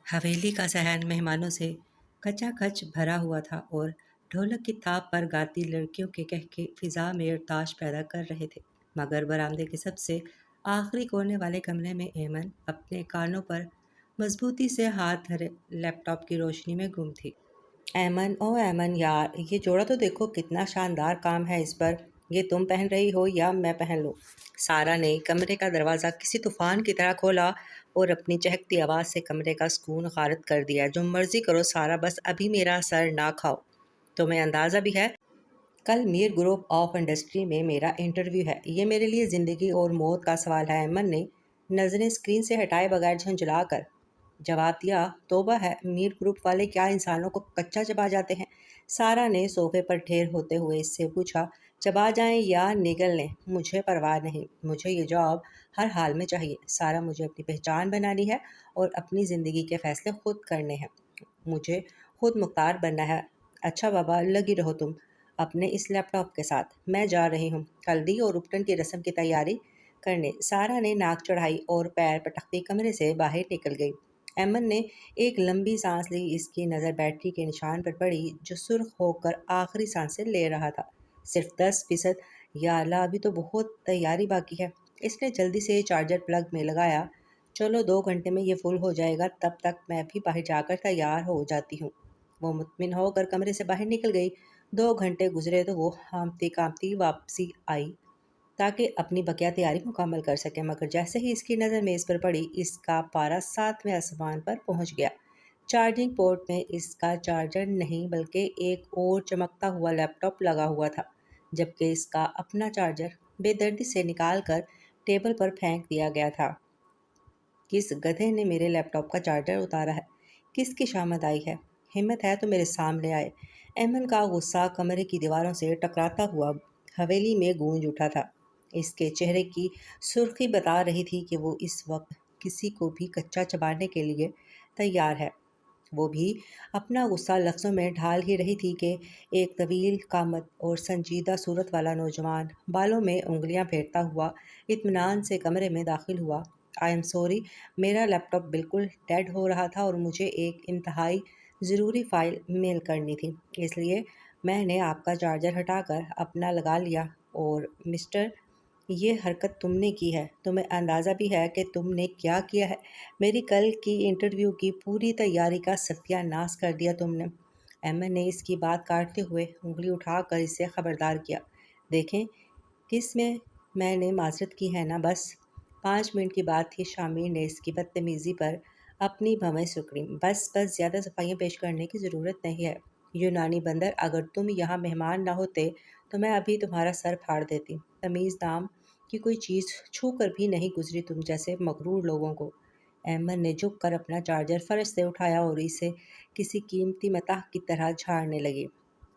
حویلی کا صحن مہمانوں سے کچا کچ بھرا ہوا تھا اور ڈھولک کی تھاپ پر گاتی لڑکیوں کے کہکے فضا میں ارتاش پیدا کر رہے تھے، مگر برآمدے کے سب سے آخری کونے والے کمرے میں ایمن اپنے کانوں پر مضبوطی سے ہاتھ دھرے لیپ ٹاپ کی روشنی میں گم تھی۔ ایمن او ایمن یار، یہ جوڑا تو دیکھو کتنا شاندار کام ہے اس پر۔ یہ تم پہن رہی ہو یا میں پہن لوں؟ سارا نے کمرے کا دروازہ کسی طوفان کی طرح کھولا اور اپنی چہکتی آواز سے کمرے کا سکون غارت کر دیا۔ جو مرضی کرو سارا، بس ابھی میرا سر نہ کھاؤ۔ تمہیں اندازہ بھی ہے کل میر گروپ آف انڈسٹری میں میرا انٹرویو ہے۔ یہ میرے لیے زندگی اور موت کا سوال ہے۔ ایمن نے نظریں اسکرین سے ہٹائے بغیر جھنجھلا کر جواب دیا۔ توبہ ہے، میر گروپ والے کیا انسانوں کو کچا چبا جاتے ہیں؟ سارا نے صوفے پر ٹھیر ہوتے ہوئے اس سے پوچھا۔ چبا جائیں یا نگل لیں، مجھے پرواہ نہیں، مجھے یہ جاب ہر حال میں چاہیے۔ سارا، مجھے اپنی پہچان بنانی ہے اور اپنی زندگی کے فیصلے خود کرنے ہیں۔ مجھے خود مختار بننا ہے۔ اچھا بابا، لگی رہو تم اپنے اس لیپ ٹاپ کے ساتھ، میں جا رہی ہوں ہلدی اور اپٹن کی رسم کی تیاری کرنے۔ سارا نے ناک چڑھائی اور پیر پٹکتی کمرے سے باہر نکل گئی۔ ایمن نے ایک لمبی سانس لی۔ اس کی نظر بیٹری کے نشان پر پڑی جو سرخ ہو کر آخری سانسیں لے رہا تھا۔ صرف 10%۔ یا اللہ، ابھی تو بہت تیاری باقی ہے۔ اس نے جلدی سے چارجر پلگ میں لگایا۔ چلو 2 گھنٹے میں یہ فل ہو جائے گا، تب تک میں بھی باہر جا کر تیار ہو جاتی ہوں۔ وہ مطمئن ہو کر کمرے سے باہر نکل گئی۔ 2 گھنٹے گزرے تو وہ ہامتی کامتی واپسی آئی تاکہ اپنی بقیہ تیاری مکمل کر سکے، مگر جیسے ہی اس کی نظر میز پر پڑی، اس کا پارا 7ویں آسمان پر پہنچ گیا۔ چارجنگ پورٹ میں اس کا چارجر نہیں بلکہ ایک اور چمکتا ہوا لیپ ٹاپ لگا ہوا تھا، جبکہ اس کا اپنا چارجر بے دردی سے نکال کر ٹیبل پر پھینک دیا گیا تھا۔ کس گدھے نے میرے لیپ ٹاپ کا چارجر اتارا ہے؟ کس کی شامت آئی ہے؟ ہمت ہے تو میرے سامنے آئے۔ ایمن کا غصہ کمرے کی دیواروں سے ٹکراتا ہوا حویلی میں گونج اٹھا تھا۔ اس کے چہرے کی سرخی بتا رہی تھی کہ وہ اس وقت کسی کو بھی کچا چبانے کے لیے تیار ہے۔ وہ بھی اپنا غصہ لفظوں میں ڈھال ہی رہی تھی کہ ایک طویل قامت اور سنجیدہ صورت والا نوجوان بالوں میں انگلیاں پھیرتا ہوا اطمینان سے کمرے میں داخل ہوا۔ آئی ایم سوری، میرا لیپ ٹاپ بالکل ڈیڈ ہو رہا تھا اور مجھے ایک انتہائی ضروری فائل میل کرنی تھی، اس لیے میں نے آپ کا چارجر ہٹا کر اپنا لگا لیا۔ اور مسٹر، یہ حرکت تم نے کی ہے، تمہیں اندازہ بھی ہے کہ تم نے کیا کیا ہے؟ میری کل کی انٹرویو کی پوری تیاری کا ستیہ ناش کر دیا تم نے۔ ایمن نے اس کی بات کاٹتے ہوئے انگلی اٹھا کر اسے خبردار کیا۔ دیکھیں، کس میں نے معذرت کی ہے نا، بس 5 منٹ کی بات تھی۔ شامیر نے اس کی بدتمیزی پر اپنی بھویں سکڑی۔ بس زیادہ صفائیاں پیش کرنے کی ضرورت نہیں ہے۔ یونانی بندر، اگر تم یہاں مہمان نہ ہوتے تو میں ابھی تمہارا سر پھاڑ دیتی۔ تمیز نام کی کوئی چیز چھو کر بھی نہیں گزری تم جیسے مغرور لوگوں کو۔ ایمن نے جھک کر اپنا چارجر فرش سے اٹھایا اور اسے کسی قیمتی متاح کی طرح جھاڑنے لگی۔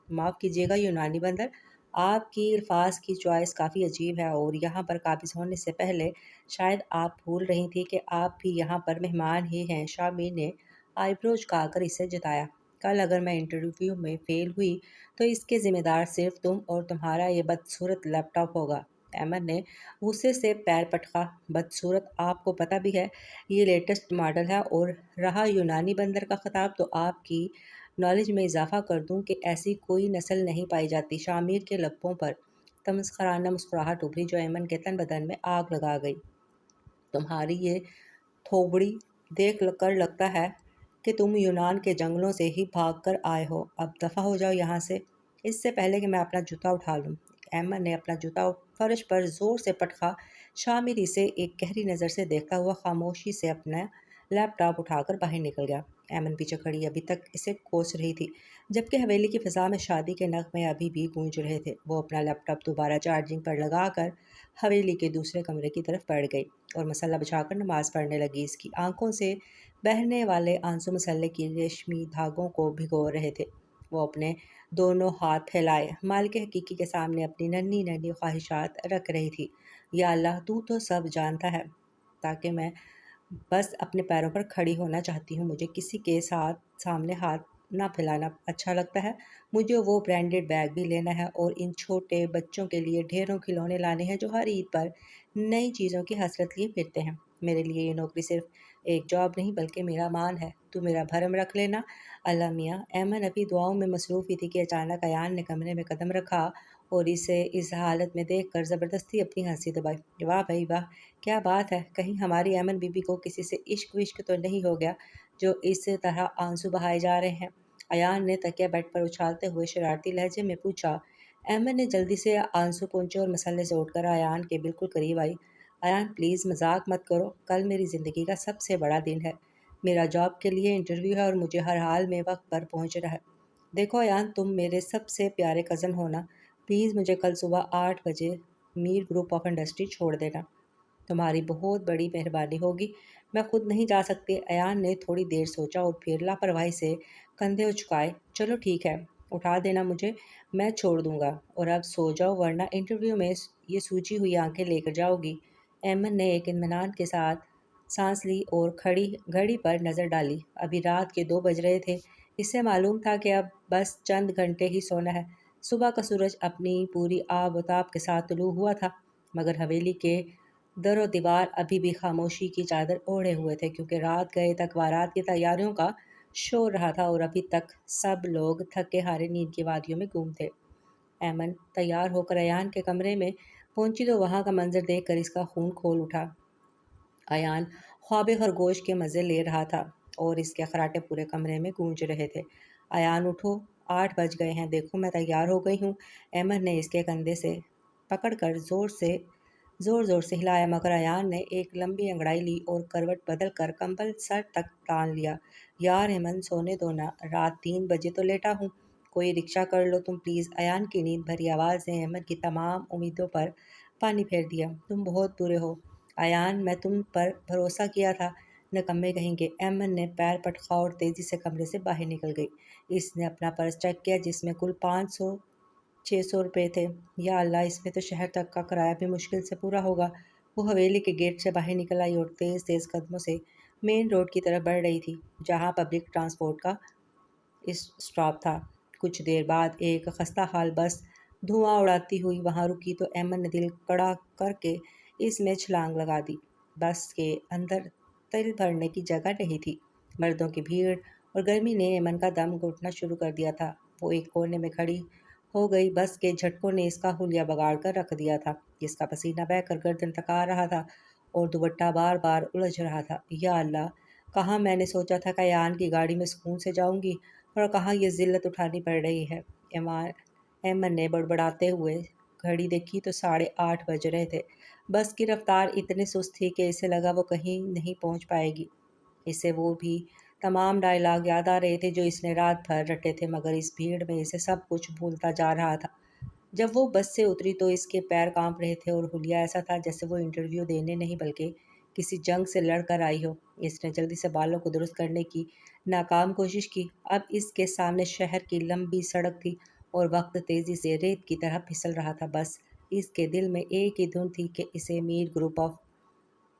معاف کیجیے گا یونانی بندر، آپ کی الفاظ کی چوائس کافی عجیب ہے، اور یہاں پر قابض ہونے سے پہلے شاید آپ بھول رہی تھی کہ آپ بھی یہاں پر مہمان ہی ہیں۔ شامیر نے آئی برو جھکا کر اسے جتایا۔ کل اگر میں انٹرویو میں فیل ہوئی تو اس کے ذمہ دار صرف تم اور تمہارا یہ بدصورت لیپ ٹاپ ہوگا۔ ایمن نے غصے سے پیر پٹکا۔ بدصورت؟ آپ کو پتہ بھی ہے یہ لیٹسٹ ماڈل ہے، اور رہا یونانی بندر کا خطاب تو آپ کی نالج میں اضافہ کر دوں کہ ایسی کوئی نسل نہیں پائی جاتی۔ شامیر کے لبوں پر تمسخرانہ مسکراہٹ ابھری جو ایمن کے تن بدن میں آگ لگا گئی۔ تمہاری یہ تھوبڑی دیکھ کر لگتا ہے کہ تم یونان کے جنگلوں سے ہی بھاگ کر آئے ہو۔ اب دفع ہو جاؤ یہاں سے، اس سے پہلے کہ میں اپنا جوتا اٹھا لوں۔ ایمن نے اپنا جوتا فرش پر زور سے پٹکا۔ شامیر اسے ایک گہری نظر سے دیکھتا ہوا خاموشی سے اپنا لیپ ٹاپ اٹھا کر باہر نکل گیا۔ ایمن پیچھے کھڑی ابھی تک اسے کوس رہی تھی، جبکہ حویلی کی فضا میں شادی کے نغمے ابھی بھی گونج رہے تھے۔ وہ اپنا لیپ ٹاپ دوبارہ چارجنگ پر لگا کر حویلی کے دوسرے کمرے کی طرف بڑھ گئی اور مسلح بچھا کر نماز پڑھنے لگی۔ اس کی آنکھوں سے بہنے والے آنسو مسلح کی ریشمی دھاگوں کو بھگو رہے تھے۔ وہ اپنے دونوں ہاتھ پھیلائے مالک حقیقی کے سامنے اپنی ننھی ننھی خواہشات رکھ رہی تھی۔ یا اللہ، تو سب جانتا ہے، تاکہ میں بس اپنے پیروں پر کھڑی ہونا چاہتی ہوں۔ مجھے کسی کے سامنے ہاتھ نہ پھیلانا اچھا لگتا ہے۔ مجھے وہ برانڈڈ بیگ بھی لینا ہے اور ان چھوٹے بچوں کے لیے ڈھیروں کھلونے لانے ہیں جو ہر عید پر نئی چیزوں کی حسرت لیے پھرتے ہیں۔ میرے لیے یہ نوکری صرف ایک جاب نہیں بلکہ میرا مان ہے، تو میرا بھرم رکھ لینا۔ اللہ میاں، ایمن ابھی دعاؤں میں مصروف ہی تھی کہ اچانک ایان نے کمرے میں قدم رکھا اور اسے اس حالت میں دیکھ کر زبردستی اپنی ہنسی دبائی۔ واہ بھائی واہ، کیا بات ہے! کہیں ہماری ایمن بی بی کو کسی سے عشق وشق تو نہیں ہو گیا جو اس طرح آنسو بہائے جا رہے ہیں؟ ایان نے تکیہ بیڈ پر اچھالتے ہوئے شرارتی لہجے میں پوچھا۔ ایمن نے جلدی سے آنسو پونچھے اور مسئلے سے اٹھ کر ایان کے بالکل قریب آئی۔ ایان پلیز مذاق مت کرو، کل میری زندگی کا سب سے بڑا دن ہے، میرا جاب کے لیے انٹرویو ہے اور مجھے ہر حال میں وقت پر پہنچنا ہے۔ دیکھو ایان، تم میرے سب سے پیارے کزن ہونا، پلیز مجھے کل صبح 8 بجے میر گروپ آف انڈسٹری چھوڑ دینا، تمہاری بہت بڑی مہربانی ہوگی، میں خود نہیں جا سکتی۔ ایان نے تھوڑی دیر سوچا اور پھر لاپرواہی سے کندھے اچکائے۔ چلو ٹھیک ہے، اٹھا دینا مجھے، میں چھوڑ دوں گا، اور اب سو جاؤ ورنہ انٹرویو میں یہ سوجی ہوئی آنکھیں لے کر جاؤ گی۔ ایمن نے ایک اطمینان کے ساتھ سانس لی اور گھڑی پر نظر ڈالی۔ ابھی رات کے 2 بج رہے تھے، اس سے معلوم تھا کہ اب بس چند گھنٹے ہی سونا ہے۔ صبح کا سورج اپنی پوری آب و تاب کے ساتھ طلوع ہوا تھا، مگر حویلی کے در و دیوار ابھی بھی خاموشی کی چادر اوڑھے ہوئے تھے، کیونکہ رات گئے تک بارات کی تیاریوں کا شور رہا تھا اور ابھی تک سب لوگ تھکے ہارے نیند کی وادیوں میں گم تھے۔ ایمن تیار ہو کر ایان کے کمرے میں پہنچی تو وہاں کا منظر دیکھ کر اس کا خون کھول اٹھا۔ ایان خواب خرگوش کے مزے لے رہا تھا اور اس کے خراٹے پورے کمرے میں گونج رہے تھے۔ ایان اٹھو، 8 بج گئے ہیں، دیکھو میں تیار ہو گئی ہوں۔ ایمن نے اس کے کندھے سے پکڑ کر زور زور سے ہلایا، مگر ایان نے ایک لمبی انگڑائی لی اور کروٹ بدل کر کمبل سر تک تان لیا۔ یار ایمن، سونے دو نا، رات 3 بجے تو لیٹا ہوں، کوئی رکشہ کر لو تم پلیز۔ ایان کی نیند بھری آواز نے ایمن کی تمام امیدوں پر پانی پھیر دیا۔ تم بہت برے ہو ایان، میں تم پر بھروسہ کیا تھا، نکمے کہیں گے۔ ایمن نے پیر پٹکا اور تیزی سے کمرے سے باہر نکل گئی۔ اس نے اپنا پرس چیک کیا جس میں کل 500-600 روپے تھے۔ یا اللہ، اس میں تو شہر تک کا کرایہ بھی مشکل سے پورا ہوگا۔ وہ حویلی کے گیٹ سے باہر نکل آئی اور تیز تیز قدموں سے مین روڈ کی طرف بڑھ رہی تھی، جہاں پبلک ٹرانسپورٹ کا اسٹاپ تھا۔ کچھ دیر بعد ایک خستہ حال بس دھواں اڑاتی ہوئی وہاں رکی تو ایمن نے دل کڑا کر کے اس میں چھلانگ لگا دی۔ بس کے اندر تل بھرنے کی جگہ نہیں تھی۔ مردوں کی بھیڑ اور گرمی نے ایمن کا دم گھٹنا شروع کر دیا تھا۔ وہ ایک کونے میں کھڑی ہو گئی، بس کے جھٹکوں نے اس کا حلیہ بگاڑ کر رکھ دیا تھا۔ جس کا پسینہ بہہ کر گردن تک آ رہا تھا اور دوپٹہ بار بار الجھ رہا تھا۔ یا اللہ، کہاں میں نے سوچا تھا کہ ایان کی گاڑی میں سکون سے جاؤں گی اور کہاں یہ ذلت اٹھانی پڑ رہی ہے۔ ایمن نے بڑبڑاتے ہوئے گھڑی دیکھی تو 8:30 بج رہے تھے۔ بس کی رفتار اتنی سست تھی کہ اسے لگا وہ کہیں نہیں پہنچ پائے گی۔ اسے وہ بھی تمام ڈائلاگ یاد آ رہے تھے جو اس نے رات بھر رٹے تھے، مگر اس بھیڑ میں اسے سب کچھ بھولتا جا رہا تھا۔ جب وہ بس سے اتری تو اس کے پیر کانپ رہے تھے اور حلیہ ایسا تھا جیسے وہ انٹرویو دینے نہیں بلکہ کسی جنگ سے لڑ کر آئی ہو۔ اس نے جلدی سے بالوں کو درست کرنے کی ناکام کوشش کی۔ اب اس کے سامنے شہر کی لمبی سڑک تھی اور وقت تیزی سے ریت کی طرح پھسل رہا تھا۔ بس اس کے دل میں ایک ہی دھن تھی کہ اسے میر گروپ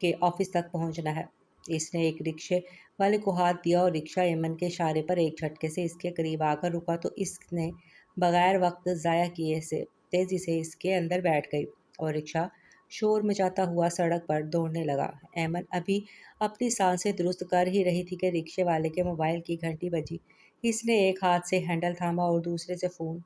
کے آفس تک پہنچنا ہے۔ اس نے ایک رکشے والے کو ہاتھ دیا اور رکشہ ایمن کے اشارے پر ایک جھٹکے سے اس کے قریب آ کر رکا تو اس نے بغیر وقت ضائع کیے سے تیزی سے اس کے اندر بیٹھ گئی اور رکشہ شور مچاتا ہوا سڑک پر دوڑنے لگا۔ ایمن ابھی اپنی سانسیں درست کر ہی رہی تھی کہ رکشے والے کے موبائل کی گھنٹی بجی۔ اس نے ایک ہاتھ سے ہینڈل تھاما اور دوسرے سے فون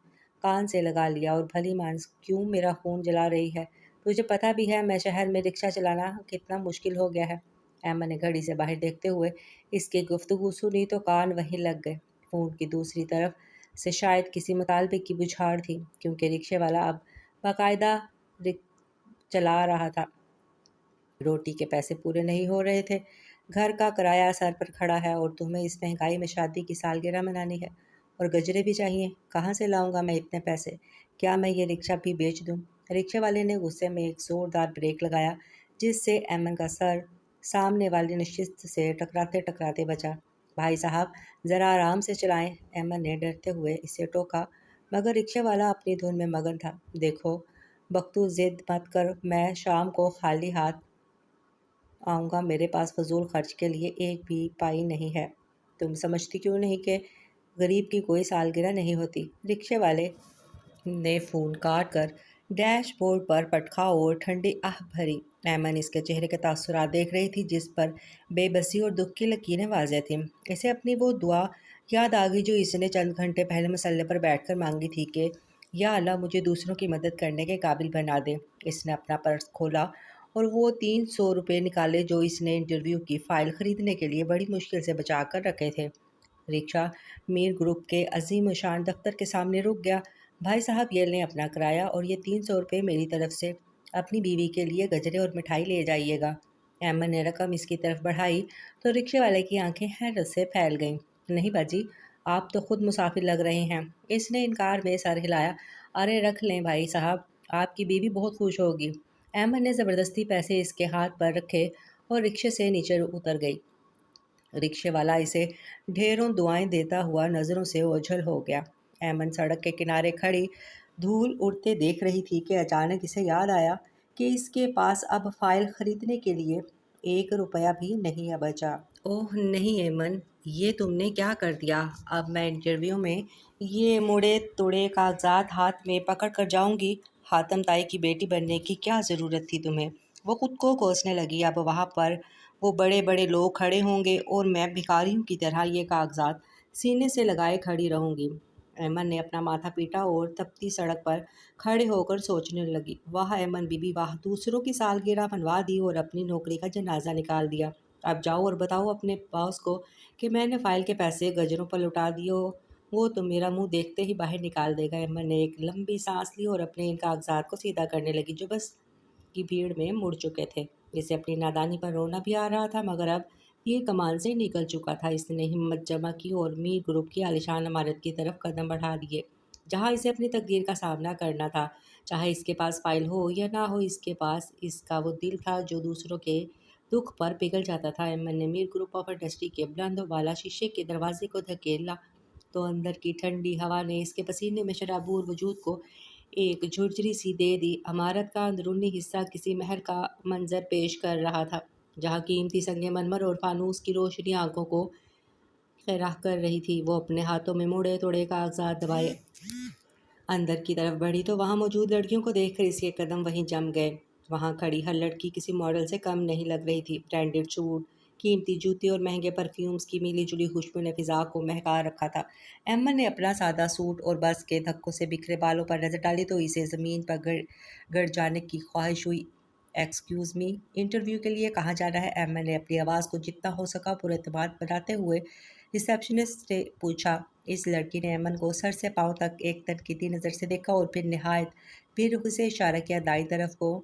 کان سے لگا لیا۔ اور بھلی مانس، کیوں میرا خون جلا رہی ہے؟ تجھے پتہ بھی ہے میں شہر میں رکشہ چلانا کتنا مشکل ہو گیا ہے۔ ایمن نے گھڑی سے باہر دیکھتے ہوئے اس کی گفتگو سنی تو کان وہیں لگ گئے۔ فون کی دوسری طرف سے شاید کسی مطالبے کی بچھاڑ تھی، کیونکہ رکشے والا اب باقاعدہ چلا رہا تھا۔ روٹی کے پیسے پورے نہیں ہو رہے تھے، گھر کا کرایہ سر پر کھڑا ہے اور تمہیں اس مہنگائی میں شادی کی سالگرہ منانی ہے اور گجرے بھی چاہیے۔ کہاں سے لاؤں گا میں اتنے پیسے؟ کیا میں یہ رکشہ بھی بیچ دوں؟ رکشے والے نے غصے میں ایک زوردار بریک لگایا جس سے ایمن کا سر سامنے والی نشست سے ٹکراتے ٹکراتے بچا۔ بھائی صاحب، ذرا آرام سے چلائیں، ایمن نے ڈرتے ہوئے اسے ٹوکا، مگر رکشے والا اپنی دھن میں مگن تھا۔ دیکھو بختو، ضد مت کر، میں شام کو خالی ہاتھ آؤں گا، میرے پاس فضول خرچ کے لیے ایک بھی پائی نہیں ہے۔ تم سمجھتی کیوں نہیں کہ غریب کی کوئی سالگرہ نہیں ہوتی؟ رکشے والے نے فون کاٹ کر ڈیش بورڈ پر پٹکا اور ٹھنڈی آہ بھری۔ ایمن اس کے چہرے کے تاثرات دیکھ رہی تھی جس پر بے بسی اور دکھ کی لکیریں واضح تھیں۔ اسے اپنی وہ دعا یاد آ گئی جو اس نے چند گھنٹے پہلے مسلے پر بیٹھ کر مانگی تھی کہ یا اللہ مجھے دوسروں کی مدد کرنے کے قابل بنا دے۔ اس نے اپنا پرس کھولا اور وہ 300 روپے نکالے جو اس نے انٹرویو کی فائل خریدنے کے لیے بڑی مشکل سے بچا کر رکھے تھے۔ رکشہ میر گروپ کے عظیم الشان دفتر کے سامنے رک گیا۔ بھائی صاحب یہ لیں اپنا کرایہ اور یہ 300 روپے میری طرف سے اپنی بیوی کے لیے گجرے اور مٹھائی لے جائیے گا۔ ایمن نے رقم اس کی طرف بڑھائی تو رکشے والے کی آنکھیں حیرت سے پھیل گئیں۔ نہیں باجی، آپ تو خود مسافر لگ رہے ہیں۔ اس نے انکار میں سر ہلایا۔ ارے رکھ لیں بھائی صاحب، آپ کی بیوی بہت خوش ہوگی۔ ایمن نے زبردستی پیسے اس کے ہاتھ پر رکھے اور رکشے سے نیچے اتر گئی۔ رکشے والا اسے ڈھیروں دعائیں دیتا ہوا نظروں سے اوجھل ہو گیا۔ ایمن سڑک کے کنارے کھڑی دھول اڑتے دیکھ رہی تھی کہ اچانک اسے یاد آیا کہ اس کے پاس اب فائل خریدنے کے لیے 1 روپیہ بھی نہیں بچا۔ اوہ نہیں ایمن، یہ تم نے کیا کر دیا؟ اب میں انٹرویو میں یہ مڑے توڑے کاغذات ہاتھ میں پکڑ کر جاؤں گی؟ حاتم تائی کی بیٹی بننے کی کیا ضرورت تھی تمہیں؟ وہ خود کو کوسنے لگی۔ اب وہاں پر وہ بڑے بڑے لوگ کھڑے ہوں گے اور میں بھکاریوں کی طرح یہ کاغذات سینے سے لگائے کھڑی رہوں گی۔ ایمن نے اپنا ماتھا پیٹا اور تپتی سڑک پر کھڑے ہو کر سوچنے لگی۔ واہ ایمن بی بی واہ، دوسروں کی سالگرہ منوا دی اور اپنی نوکری کا جنازہ نکال دیا۔ اب جاؤ اور بتاؤ اپنے باس کو کہ میں نے فائل کے پیسے گجروں پر لوٹا دیے، وہ تو میرا منہ دیکھتے ہی باہر نکال دے گا۔ ایمن نے ایک لمبی سانس لی اور اپنے ان کاغذات کو سیدھا کرنے لگی جو بس کی بھیڑ میں مڑ چکے تھے۔ اسے اپنی نادانی پر رونا بھی آ رہا تھا مگر اب یہ کمان سے نکل چکا تھا۔ اس نے ہمت جمع کی اور میر گروپ کی عالیشان عمارت کی طرف قدم بڑھا دیے جہاں اسے اپنی تقدیر کا سامنا کرنا تھا۔ چاہے اس کے پاس فائل ہو یا نہ ہو، اس کے پاس اس کا وہ دل تھا جو دوسروں کے دکھ پر پگھل جاتا تھا۔ ایمن نے میر گروپ آف انڈسٹری کے بلند والا شیشے کے دروازے کو دھکیلا تو اندر کی ٹھنڈی ہوا نے اس کے پسینے میں شرابور وجود کو ایک جھرجھری سی دے دی۔ عمارت کا اندرونی حصہ کسی محل کا منظر پیش کر رہا تھا جہاں قیمتی سنگ مرمر اور فانوس کی روشنی آنکھوں کو خیرہ کر رہی تھی۔ وہ اپنے ہاتھوں میں مڑے توڑے کاغذات دبائے اندر کی طرف بڑھی تو وہاں موجود لڑکیوں کو دیکھ کر اس کے قدم وہیں جم گئے۔ وہاں کھڑی ہر لڑکی کسی ماڈل سے کم نہیں لگ رہی تھی۔ برانڈڈ سوٹ، قیمتی جوتے اور مہنگے پرفیومز کی ملی جلی خوشبو نے فضا کو مہکا رکھا تھا۔ ایمن نے اپنا سادہ سوٹ اور بس کے دھکوں سے بکھرے بالوں پر نظر ڈالی تو اسے زمین پر گڑ جانے کی خواہش ہوئی۔ ایکسکیوز می، انٹرویو کے لیے کہاں جانا ہے؟ ایمن نے اپنی آواز کو جتنا ہو سکا پر اعتماد بناتے ہوئے ریسیپشنسٹ سے پوچھا۔ اس لڑکی نے ایمن کو سر سے پاؤں تک ایک تنقیدی نظر سے دیکھا اور پھر نہایت بے رخی سے اشارہ کیا، دائیں طرف کو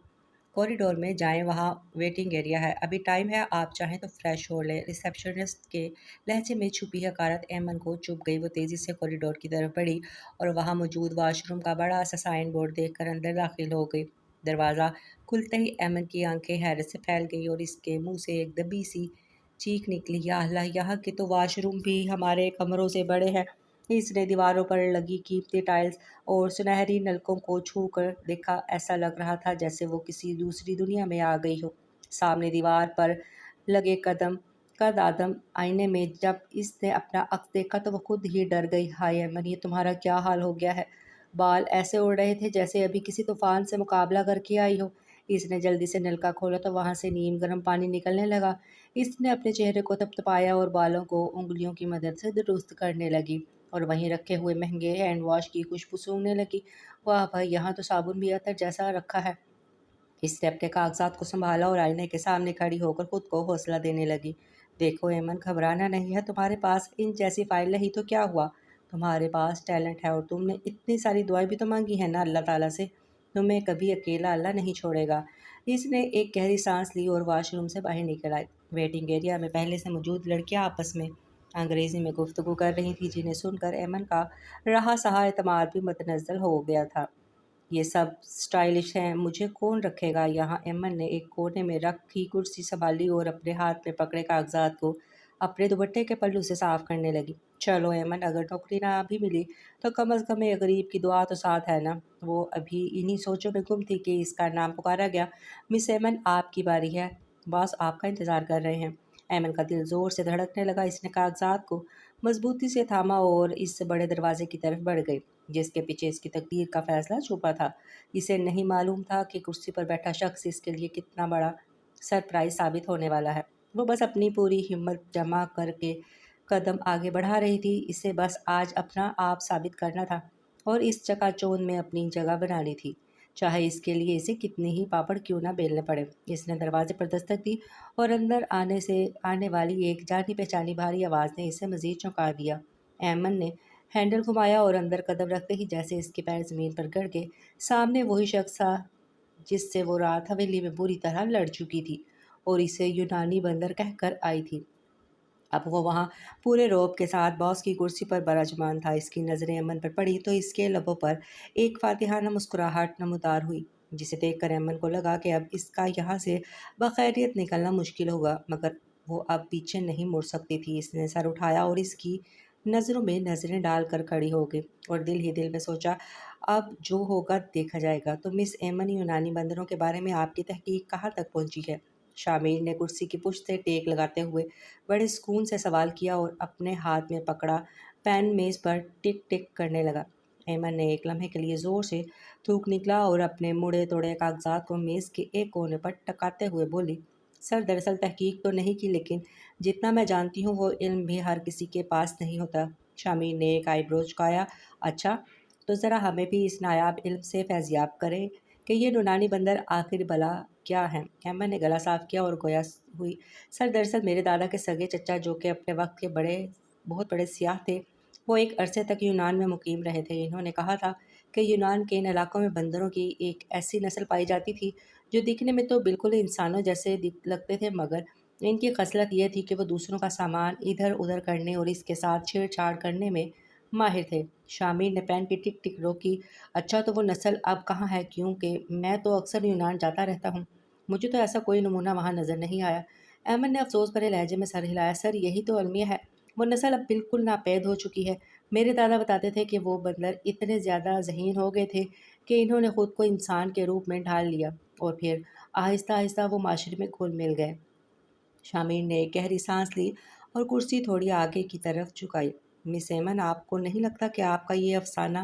کوریڈور میں جائیں، وہاں ویٹنگ ایریا ہے، ابھی ٹائم ہے، آپ چاہیں تو فریش ہو لیں۔ ریسیپشنسٹ کے لہجے میں چھپی حقارت ایمن کو چبھ گئی۔ وہ تیزی سے کوریڈور کی طرف بڑھی اور وہاں موجود واش روم کا بڑا سا سائن بورڈ دیکھ کر اندر داخل ہو گئی۔ دروازہ کھلتے ہی ایمن کی آنکھیں حیرت سے پھیل گئی اور اس کے منہ سے ایک دبی سی چیخ نکلی، یا اللہ، یہاں کے تو واش روم بھی ہمارے کمروں سے بڑے ہیں۔ اس نے دیواروں پر لگی قیمتی ٹائلز اور سنہری نلکوں کو چھو کر دیکھا، ایسا لگ رہا تھا جیسے وہ کسی دوسری دنیا میں آ گئی ہو۔ سامنے دیوار پر لگے قد آدم آئینے میں جب اس نے اپنا عکس دیکھا تو وہ خود ہی ڈر گئی۔ ہائے ایمن، یہ تمہارا کیا حال ہو گیا ہے؟ بال ایسے اڑ رہے تھے جیسے ابھی کسی طوفان سے مقابلہ کر کے آئی ہو۔ اس نے جلدی سے نلکا کھولا تو وہاں سے نیم گرم پانی نکلنے لگا۔ اس نے اپنے چہرے کو تپتپایا اور بالوں کو انگلیوں کی مدد سے درست کرنے لگی اور وہیں رکھے ہوئے مہنگے ہینڈ واش کی خوشبو سونگھنے لگی۔ واہ بھائی، یہاں تو صابن بھی عطر جیسا رکھا ہے۔ اس نے اپنے کاغذات کو سنبھالا اور آئینے کے سامنے کھڑی ہو کر خود کو حوصلہ دینے لگی۔ دیکھو ایمن، گھبرانا نہیں ہے، تمہارے پاس ان جیسی فائل نہیں تو کیا ہوا؟ تمہارے پاس ٹیلنٹ ہے اور تم نے اتنی ساری دعائیں بھی تو مانگی ہیں نا اللہ تعالیٰ سے، تمہیں کبھی اکیلا اللہ نہیں چھوڑے گا۔ اس نے ایک گہری سانس لی اور واش روم سے باہر نکل آئی۔ ویٹنگ ایریا میں پہلے سے موجود لڑکیاں آپس میں انگریزی میں گفتگو کر رہی تھیں جنہیں سن کر ایمن کا رہا سہا اعتماد بھی متنزل ہو گیا تھا۔ یہ سب اسٹائلش ہیں، مجھے کون رکھے گا یہاں؟ ایمن نے ایک کونے میں رکھی کرسی سنبھالی اور اپنے ہاتھ میں پکڑے کاغذات کو اپنے دوپٹے کے پلو سے صاف کرنے لگی۔ چلو ایمن، اگر نوکری نہ بھی ملی تو کم از کم ایک غریب کی دعا تو ساتھ ہے نا۔ وہ ابھی انہی سوچوں میں گم تھی کہ اس کا نام پکارا گیا۔ مس ایمن، آپ کی باری ہے، باس آپ کا انتظار کر رہے ہیں۔ ایمن کا دل زور سے دھڑکنے لگا۔ اس نے کاغذات کو مضبوطی سے تھاما اور اس بڑے دروازے کی طرف بڑھ گئی۔ جس کے پیچھے اس کی تقدیر کا فیصلہ چھپا تھا۔ اسے نہیں معلوم تھا کہ کرسی پر بیٹھا شخص اس کے لیے کتنا بڑا سرپرائز ثابت ہونے والا ہے۔ وہ بس اپنی پوری ہمت جمع کر کے قدم آگے بڑھا رہی تھی۔ اسے بس آج اپنا آپ ثابت کرنا تھا اور اس چکا چوند میں اپنی جگہ بنانی تھی، چاہے اس کے لیے اسے کتنی ہی پاپڑ کیوں نہ بیلنے پڑے۔ اس نے دروازے پر دستک دی اور اندر آنے والی ایک جانی پہچانی بھاری آواز نے اسے مزید چونکا دیا۔ ایمن نے ہینڈل گھمایا اور اندر قدم رکھتے ہی جیسے اس کے پیر زمین پر گڑ گئے، سامنے وہی شخص تھا جس سے وہ رات حویلی میں بری طرح لڑ چکی تھی اور اسے یونانی بندر کہہ کر آئی تھی۔ اب وہ وہاں پورے روب کے ساتھ باس کی کرسی پر براجمان تھا۔ اس کی نظریں ایمن پر پڑی تو اس کے لبوں پر ایک فاتحانہ مسکراہٹ نمودار ہوئی، جسے دیکھ کر ایمن کو لگا کہ اب اس کا یہاں سے بخیریت نکلنا مشکل ہوگا، مگر وہ اب پیچھے نہیں مڑ سکتی تھی۔ اس نے سر اٹھایا اور اس کی نظروں میں نظریں ڈال کر کھڑی ہو گئی اور دل ہی دل میں سوچا، اب جو ہوگا دیکھا جائے گا۔ تو مس ایمن، یونانی بندروں کے بارے میں آپ کی تحقیق کہاں تک پہنچی ہے؟ شامیر نے کرسی کی پشت سے ٹیک لگاتے ہوئے بڑے سکون سے سوال کیا اور اپنے ہاتھ میں پکڑا پین میز پر ٹک ٹک کرنے لگا۔ ایمن نے ایک لمحے کے لیے زور سے تھوک نکلا اور اپنے مڑے توڑے کاغذات کو میز کے ایک کونے پر ٹکاتے ہوئے بولی، سر دراصل تحقیق تو نہیں کی، لیکن جتنا میں جانتی ہوں وہ علم بھی ہر کسی کے پاس نہیں ہوتا۔ شامیر نے ایک آئی برو جھکایا، اچھا تو ذرا ہمیں بھی اس نایاب علم سے فیضیاب کریں کہ یہ یونانی بندر آخر بلا کیا ہیں۔ ایمن نے گلا صاف کیا اور گویا ہوئی، سر دراصل میرے دادا کے سگے چچا، جو کہ اپنے وقت کے بہت بڑے سیاح تھے، وہ ایک عرصے تک یونان میں مقیم رہے تھے۔ انہوں نے کہا تھا کہ یونان کے ان علاقوں میں بندروں کی ایک ایسی نسل پائی جاتی تھی جو دکھنے میں تو بالکل انسانوں جیسے لگتے تھے، مگر ان کی خصلت یہ تھی کہ وہ دوسروں کا سامان ادھر ادھر کرنے اور اس کے ساتھ چھیڑ چھاڑ کرنے میں ماہر تھے۔ شامیر نے پین کی ٹک ٹک روکی، اچھا تو وہ نسل اب کہاں ہے؟ کیونکہ میں تو اکثر یونان جاتا رہتا ہوں، مجھے تو ایسا کوئی نمونہ وہاں نظر نہیں آیا۔ ایمن نے افسوس بھرے لہجے میں سر ہلایا، سر یہی تو المیہ ہے، وہ نسل اب بالکل ناپید ہو چکی ہے۔ میرے دادا بتاتے تھے کہ وہ بندر اتنے زیادہ ذہین ہو گئے تھے کہ انہوں نے خود کو انسان کے روپ میں ڈھال لیا اور پھر آہستہ آہستہ وہ معاشرے میں گھل مل گئے۔ شامیر نے ایک گہری سانس لی اور کرسی تھوڑی آگے کی طرف جھکائی۔ مس ایمن، آپ کو نہیں لگتا کہ آپ کا یہ افسانہ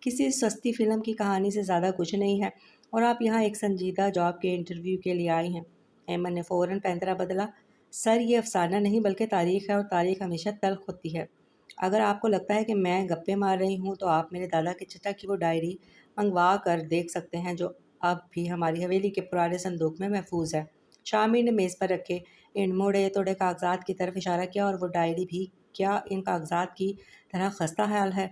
کسی سستی فلم کی کہانی سے زیادہ کچھ نہیں ہے اور آپ یہاں ایک سنجیدہ جاب کے انٹرویو کے لیے آئی ہیں؟ ایمن نے فوراً پینترا بدلا، سر یہ افسانہ نہیں بلکہ تاریخ ہے اور تاریخ ہمیشہ تلخ ہوتی ہے۔ اگر آپ کو لگتا ہے کہ میں گپے مار رہی ہوں تو آپ میرے دادا کے چچا کی وہ ڈائری منگوا کر دیکھ سکتے ہیں جو اب بھی ہماری حویلی کے پرانے صندوق میں محفوظ ہے۔ شامیر نے میز پر رکھے ان مڑے توڑے کاغذات کی طرف اشارہ کیا، اور وہ ڈائری بھی کیا ان کاغذات کی طرح خستہ حال ہے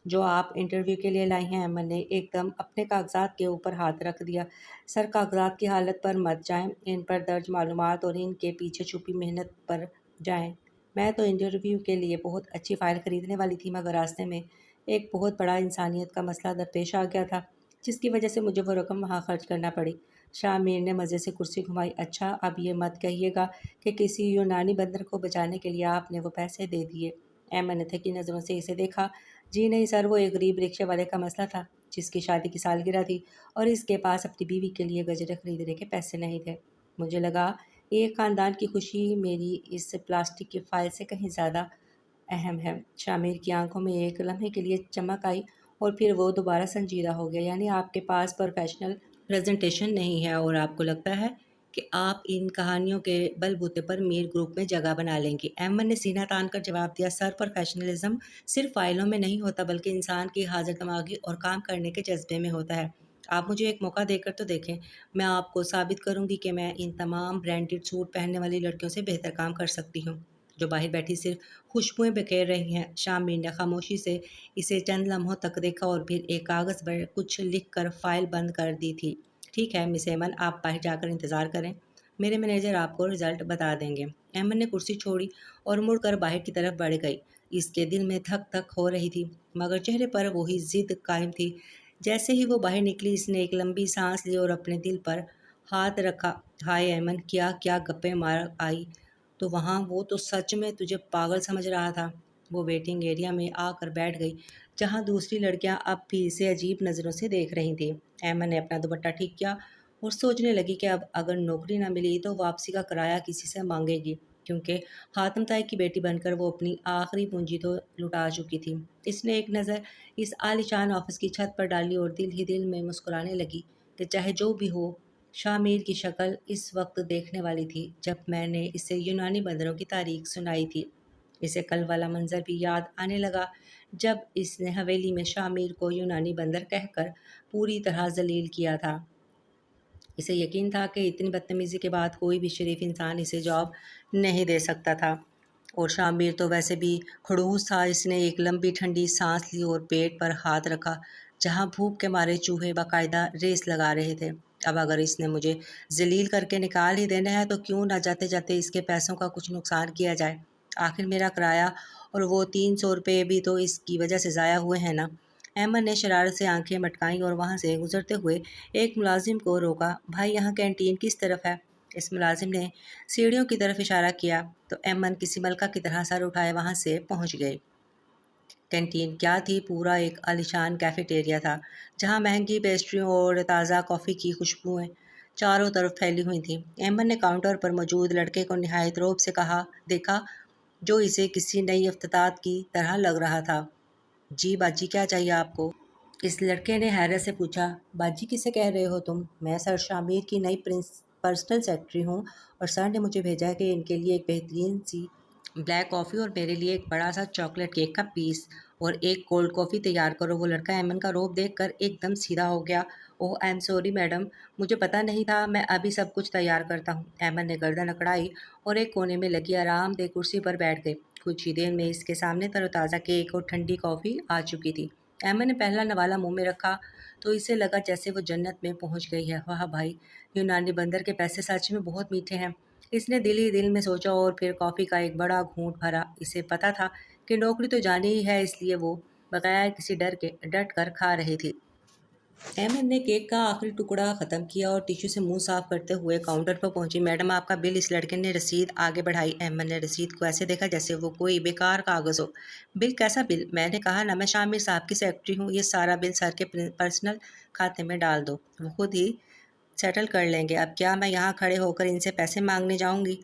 جو آپ انٹرویو کے لیے لائی ہیں؟ ایمن نے ایک دم اپنے کاغذات کے اوپر ہاتھ رکھ دیا، سر کاغذات کی حالت پر مت جائیں، ان پر درج معلومات اور ان کے پیچھے چھپی محنت پر جائیں۔ میں تو انٹرویو کے لیے بہت اچھی فائل خریدنے والی تھی، مگر راستے میں ایک بہت بڑا انسانیت کا مسئلہ درپیش آ گیا تھا جس کی وجہ سے مجھے وہ رقم وہاں خرچ کرنا پڑی۔ شامیر نے مزے سے کرسی گھمائی، اچھا اب یہ مت کہیے گا کہ کسی یونانی بندر کو بچانے کے لیے آپ نے وہ پیسے دے دیے؟ ایمن نے تھکی نظروں سے اسے دیکھا، جی نہیں سر، وہ ایک غریب رکشے والے کا مسئلہ تھا جس کی شادی کی سالگرہ تھی اور اس کے پاس اپنی بیوی کے لیے گجرے خریدنے کے پیسے نہیں تھے۔ مجھے لگا ایک خاندان کی خوشی میری اس پلاسٹک کی فائل سے کہیں زیادہ اہم ہے۔ شامیر کی آنکھوں میں ایک لمحے کے لیے چمک آئی اور پھر وہ دوبارہ سنجیدہ ہو گیا، یعنی آپ کے پاس پروفیشنل پریزنٹیشن نہیں ہے اور آپ کو لگتا ہے کہ آپ ان کہانیوں کے بل بوتے پر میر گروپ میں جگہ بنا لیں گی؟ ایمن نے سینہ تان کر جواب دیا، سر پروفیشنلزم صرف فائلوں میں نہیں ہوتا بلکہ انسان کی حاضر دماغی اور کام کرنے کے جذبے میں ہوتا ہے۔ آپ مجھے ایک موقع دے کر تو دیکھیں، میں آپ کو ثابت کروں گی کہ میں ان تمام برانڈڈ سوٹ پہننے والی لڑکیوں سے بہتر کام کر سکتی ہوں جو باہر بیٹھی صرف خوشبوئیں بکھیر رہی ہیں۔ شامیر نے خاموشی سے اسے چند لمحوں تک دیکھا اور پھر ایک کاغذ پر کچھ لکھ کر فائل بند کر دی تھی۔ ٹھیک ہے مس ایمن، آپ باہر جا کر انتظار کریں، میرے مینیجر آپ کو رزلٹ بتا دیں گے۔ ایمن نے کرسی چھوڑی اور مڑ کر باہر کی طرف بڑھ گئی۔ اس کے دل میں دھک دھک ہو رہی تھی مگر چہرے پر وہی ضد قائم تھی۔ جیسے ہی وہ باہر نکلی اس نے ایک لمبی سانس لی اور اپنے دل پر ہاتھ رکھا، ہائے ایمن، کیا گپے مار آئی تو وہاں وہ تو سچ میں تجھے پاگل سمجھ رہا تھا۔ وہ ویٹنگ ایریا میں آ کر بیٹھ گئی جہاں دوسری لڑکیاں اب بھی اسے عجیب نظروں سے دیکھ رہی تھیں۔ ایمن نے اپنا دوپٹہ ٹھیک کیا اور سوچنے لگی کہ اب اگر نوکری نہ ملی تو واپسی کا کرایہ کسی سے مانگے گی۔ کیونکہ حاتم طائی کی بیٹی بن کر وہ اپنی آخری پونجی تو لٹا چکی تھی۔ اس نے ایک نظر اس عالیشان آفس کی چھت پر ڈالی اور دل ہی دل میں مسکرانے لگی کہ چاہے جو بھی ہو، شاہ میر کی شکل اس وقت دیکھنے والی تھی جب میں نے اسے یونانی بندروں کی تاریخ سنائی تھی۔ اسے کل والا منظر بھی یاد آنے لگا جب اس نے حویلی میں شاہ میر کو یونانی بندر کہہ کر پوری طرح ذلیل کیا تھا۔ اسے یقین تھا کہ اتنی بدتمیزی کے بعد کوئی بھی شریف انسان اسے جواب نہیں دے سکتا تھا، اور شامیر تو ویسے بھی خڑوس تھا۔ اس نے ایک لمبی ٹھنڈی سانس لی اور پیٹ پر ہاتھ رکھا جہاں بھوک کے مارے چوہے باقاعدہ ریس لگا رہے تھے۔ اب اگر اس نے مجھے ذلیل کر کے نکال ہی دینا ہے تو کیوں نہ جاتے جاتے اس کے پیسوں کا کچھ نقصان کیا جائے۔ آخر میرا کرایہ اور وہ 300 روپے بھی تو اس کی وجہ سے ضائع ہوئے ہیں نا۔ احمد نے شرارت سے آنکھیں مٹکائیں اور وہاں سے گزرتے ہوئے ایک ملازم کو روکا۔ بھائی یہاں کینٹین کس طرف ہے؟ اس ملازم نے سیڑھیوں کی طرف اشارہ کیا تو احمد کسی ملکہ کی طرح سر اٹھائے وہاں سے پہنچ گئے۔ کینٹین کیا تھی؟ پورا ایک عالیشان کیفیٹیریا تھا جہاں مہنگی پیسٹریوں اور تازہ کافی کی خوشبوئیں چاروں طرف پھیلی ہوئی تھیں۔ احمد نے کاؤنٹر پر موجود لڑکے کو نہایت رعب سے دیکھا جو اسے کسی نئی افتتاحات کی طرح لگ رہا تھا۔ جی باجی کیا چاہیے آپ کو؟ اس لڑکے نے حیرت سے پوچھا۔ باجی کسے کہہ رہے ہو تم؟ میں سر شامیر کی نئی پرسنل سیکرٹری ہوں اور سر نے مجھے بھیجا ہے کہ ان کے لیے ایک بہترین سی بلیک کافی اور میرے لیے ایک بڑا سا چاکلیٹ کیک کا پیس اور ایک کولڈ کافی تیار کرو۔ وہ لڑکا ایمن کا روب دیکھ کر ایک دم سیدھا ہو گیا۔ اوہ آئی ایم سوری میڈم، مجھے پتہ نہیں تھا، میں ابھی سب کچھ تیار کرتا ہوں۔ ایمن نے گردن اکڑائی اور ایک کونے میں لگی آرام دہ کرسی پر بیٹھ گئے۔ کچھ ہی دیر میں اس کے سامنے تر و تازہ کیک اور ٹھنڈی کافی آ چکی تھی۔ ایمن نے پہلا نوالا منہ میں رکھا تو اسے لگا جیسے وہ جنت میں پہنچ گئی ہے۔ واہ بھائی، یونانی بندر کے پیسے سچ میں بہت میٹھے ہیں، اس نے دل ہی دل میں سوچا اور پھر کافی کا ایک بڑا گھونٹ بھرا۔ اسے پتہ تھا کہ نوکری تو جانی ہی ہے، اس لیے وہ بغیر کسی ڈر کے ڈٹ کر کھا رہی تھی۔ احمد نے کیک کا آخری ٹکڑا ختم کیا اور ٹیشو سے منہ صاف کرتے ہوئے کاؤنٹر پر پہنچی۔ میڈم آپ کا بل۔ اس لڑکے نے رسید آگے بڑھائی۔ احمد نے رسید کو ایسے دیکھا جیسے وہ کوئی بیکار کاغذ ہو۔ بل؟ کیسا بل؟ میں نے کہا نا میں شامر صاحب کی سیکرٹری ہوں، یہ سارا بل سر کے پرسنل کھاتے میں ڈال دو، وہ خود ہی سیٹل کر لیں گے۔ اب کیا میں یہاں کھڑے ہو کر ان سے پیسے مانگنے جاؤں گی؟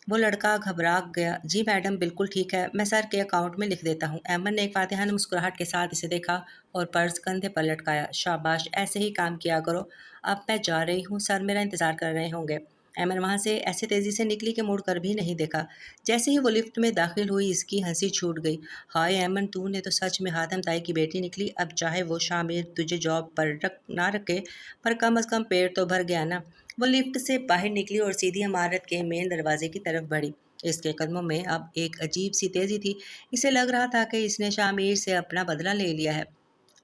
وہ لڑکا گھبرا گیا۔ جی میڈم بالکل ٹھیک ہے، میں سر کے اکاؤنٹ میں لکھ دیتا ہوں۔ احمد نے ایک فاتحانہ مسکراہٹ کے ساتھ اسے دیکھا اور پرس کندھے پر لٹکایا۔ شاباش، ایسے ہی کام کیا کرو۔ اب میں جا رہی ہوں، سر میرا انتظار کر رہے ہوں گے۔ احمد وہاں سے ایسے تیزی سے نکلی کہ مڑ کر بھی نہیں دیکھا۔ جیسے ہی وہ لفٹ میں داخل ہوئی اس کی ہنسی چھوٹ گئی۔ ہائے احمد، تو نے تو سچ میں حاتم طائی کی بیٹی نکلی۔ اب چاہے وہ شامیر تجھے جاب پر نہ رکھے پر کم از کم پیٹ تو بھر گیا نا۔ وہ لفٹ سے باہر نکلی اور سیدھی عمارت کے مین دروازے کی طرف بڑھی۔ اس کے قدموں میں اب ایک عجیب سی تیزی تھی۔ اسے لگ رہا تھا کہ اس نے شامیر سے اپنا بدلہ لے لیا ہے۔